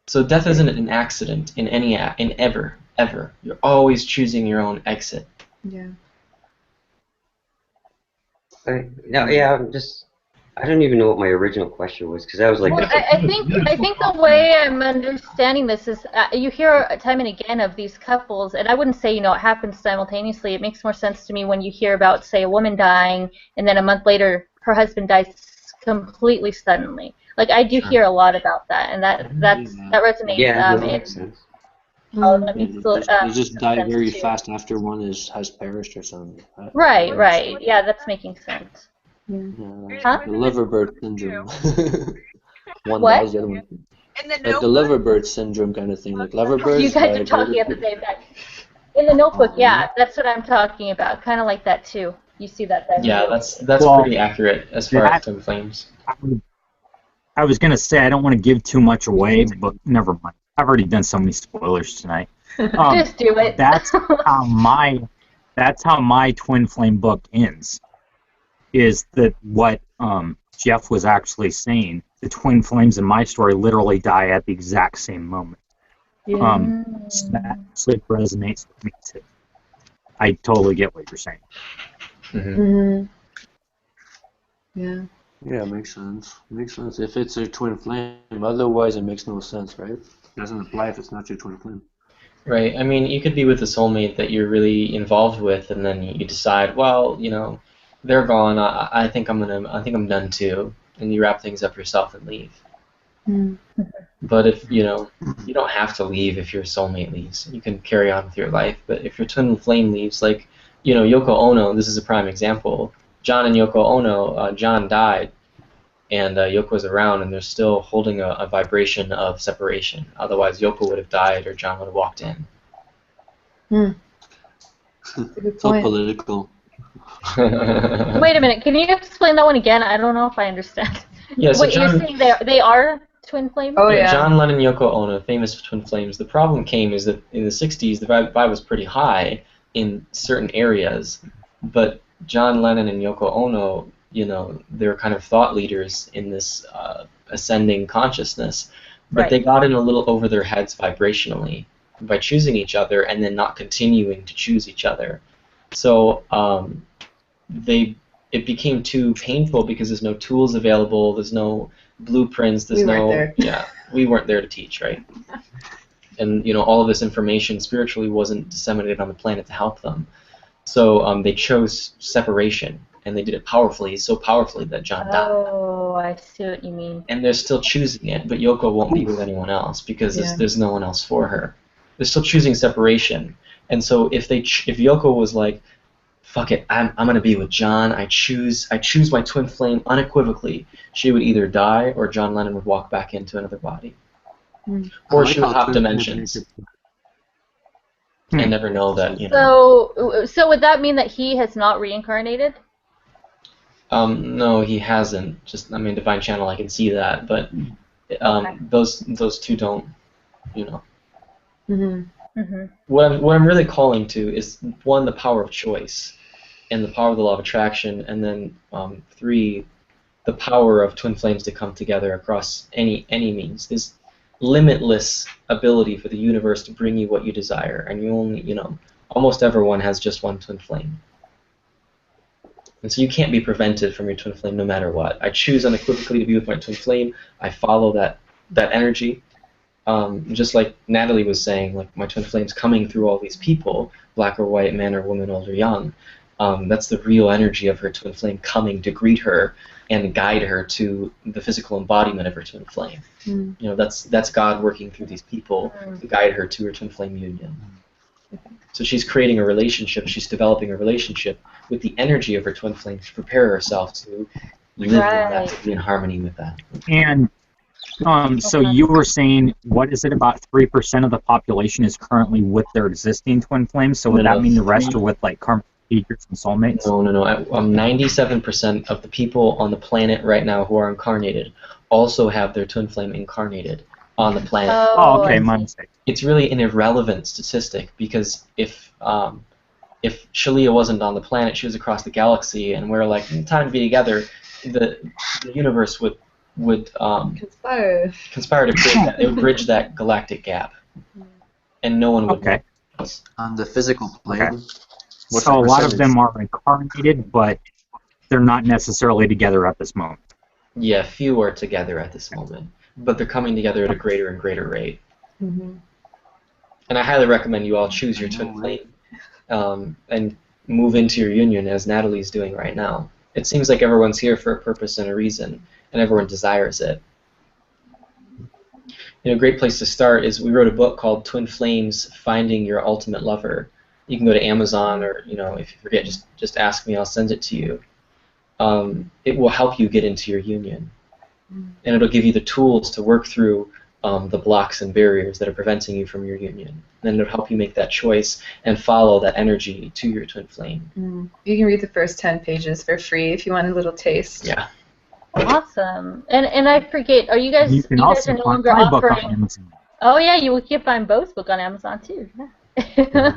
So death isn't an accident in ever. You're always choosing your own exit. Yeah. I don't even know what my original question was because I was like. Well, I think the way I'm understanding this is you hear time and again of these couples, and I wouldn't say it happens simultaneously. It makes more sense to me when you hear about, say, a woman dying, and then a month later her husband dies completely suddenly. Like I do hear a lot about that, and that resonates. Yeah, that makes sense. They just die very fast after one has perished or something. Right. Yeah, that's making sense. The liverbird syndrome. One What? dies, the other one. Like the liverbird syndrome kind of thing. Like liverbirds. You guys are talking at the same time. In the Notebook, yeah, that's what I'm talking about. Kind of like that too. You see that there. Yeah, that's pretty accurate as far as twin flames. I was gonna say I don't want to give too much away, but never mind. I've already done so many spoilers tonight. Just do it. That's how my twin flame book ends. Is that what Jeff was actually saying? The twin flames in my story literally die at the exact same moment. Yeah. So that resonates with me too. I totally get what you're saying. Mm-hmm. Yeah. Yeah, makes sense. Makes sense if it's a twin flame. Otherwise, it makes no sense, right? It doesn't apply if it's not your twin flame. Right. I mean, you could be with a soulmate that you're really involved with, and then you decide, well, they're gone. I think I'm done too, and you wrap things up yourself and leave. Mm-hmm. But if you don't have to leave if your soulmate leaves. You can carry on with your life. But if your twin flame leaves, like Yoko Ono, this is a prime example. John and Yoko Ono, John died, and Yoko's around, and they're still holding a vibration of separation. Otherwise, Yoko would have died, or John would have walked in. So political. Wait a minute. Can you explain that one again? I don't know if I understand. Yeah, so Wait, you're saying they are twin flames? Oh yeah. John Lennon and Yoko Ono, famous twin flames. The problem came is that in the 60s, the vibe was pretty high in certain areas, but John Lennon and Yoko Ono, they were kind of thought leaders in this ascending consciousness, but they got in a little over their heads vibrationally by choosing each other and then not continuing to choose each other. So it became too painful because there's no tools available, there's no blueprints, We weren't there. We weren't there to teach, right? And all of this information spiritually wasn't disseminated on the planet to help them. So they chose separation, and they did it so powerfully that John died. Oh, I see what you mean. And they're still choosing it, but Yoko won't be with anyone else because there's no one else for her. They're still choosing separation. And so if Yoko was like, fuck it, I'm gonna be with John, I choose my twin flame unequivocally, she would either die or John Lennon would walk back into another body. Or she would hop dimensions. And never know that, So would that mean that he has not reincarnated? No, he hasn't. Divine Channel, I can see that, but those two don't, Mm-hmm. Mm-hmm. What I'm really calling to is, 1, the power of choice, and the power of the law of attraction, and then 3, the power of twin flames to come together across any means. limitless ability for the universe to bring you what you desire, and you only, almost everyone has just one twin flame. And so you can't be prevented from your twin flame no matter what. I choose unequivocally to be with my twin flame. I follow that energy. Just like Natalie was saying, like my twin flame's coming through all these people, black or white, man or woman, old or young. That's the real energy of her twin flame coming to greet her and guide her to the physical embodiment of her twin flame. That's God working through these people to guide her to her twin flame union. So she's creating a relationship, she's developing a relationship with the energy of her twin flame to prepare herself to live with that, to be in harmony with that. And so you were saying, what is it, about 3% of the population is currently with their existing twin flames? So would that mean the rest are with like karmic teachers and soulmates? No. 97% of the people on the planet right now who are incarnated also have their twin flame incarnated on the planet. Oh, okay, my mistake. It's really an irrelevant statistic, because if Shalia wasn't on the planet, she was across the galaxy, and we're like, time to be together, the universe would conspire to create that. It would bridge that galactic gap, and no one would know us. On the physical plane. Okay. So a lot of them are incarnated, but they're not necessarily together at this moment. Yeah, few are together at this moment, but they're coming together at a greater and greater rate. And I highly recommend you all choose your twin flame and move into your union, as Natalie's doing right now. It seems like everyone's here for a purpose and a reason, and everyone desires it. A great place to start is we wrote a book called Twin Flames: Finding Your Ultimate Lover. You can go to Amazon, or if you forget, just ask me. I'll send it to you. It will help you get into your union, and it'll give you the tools to work through the blocks and barriers that are preventing you from your union. And it'll help you make that choice and follow that energy to your twin flame. You can read the first 10 pages for free if you want a little taste. Yeah. Awesome. And I forget, are you guys? You can also are no find longer my book on offering? Amazon. Oh yeah, you can find both book on Amazon too. Yeah.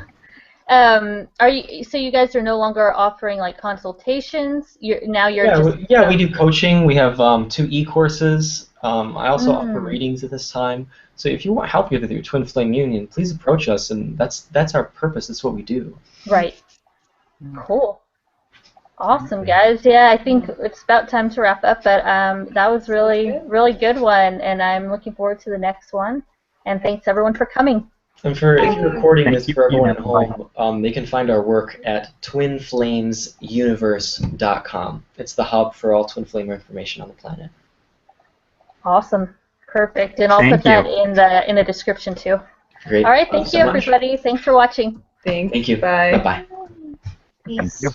So you guys are no longer offering like consultations? You're just we do coaching. We have 2 e-courses. I also offer readings at this time. So if you want help with your twin flame union, please approach us, and that's our purpose. That's what we do. Right. Cool. Awesome, guys. Yeah, I think it's about time to wrap up, but that was really good one, and I'm looking forward to the next one. And thanks everyone for coming. And if you're recording this for everyone at home, they can find our work at twinflamesuniverse.com. It's the hub for all twin flame information on the planet. Awesome. Perfect. And I'll put that in the description too. Great. All right, thank you everybody. Thanks for watching. Thanks. Thank you. Bye. Bye-bye. Peace. Thank you.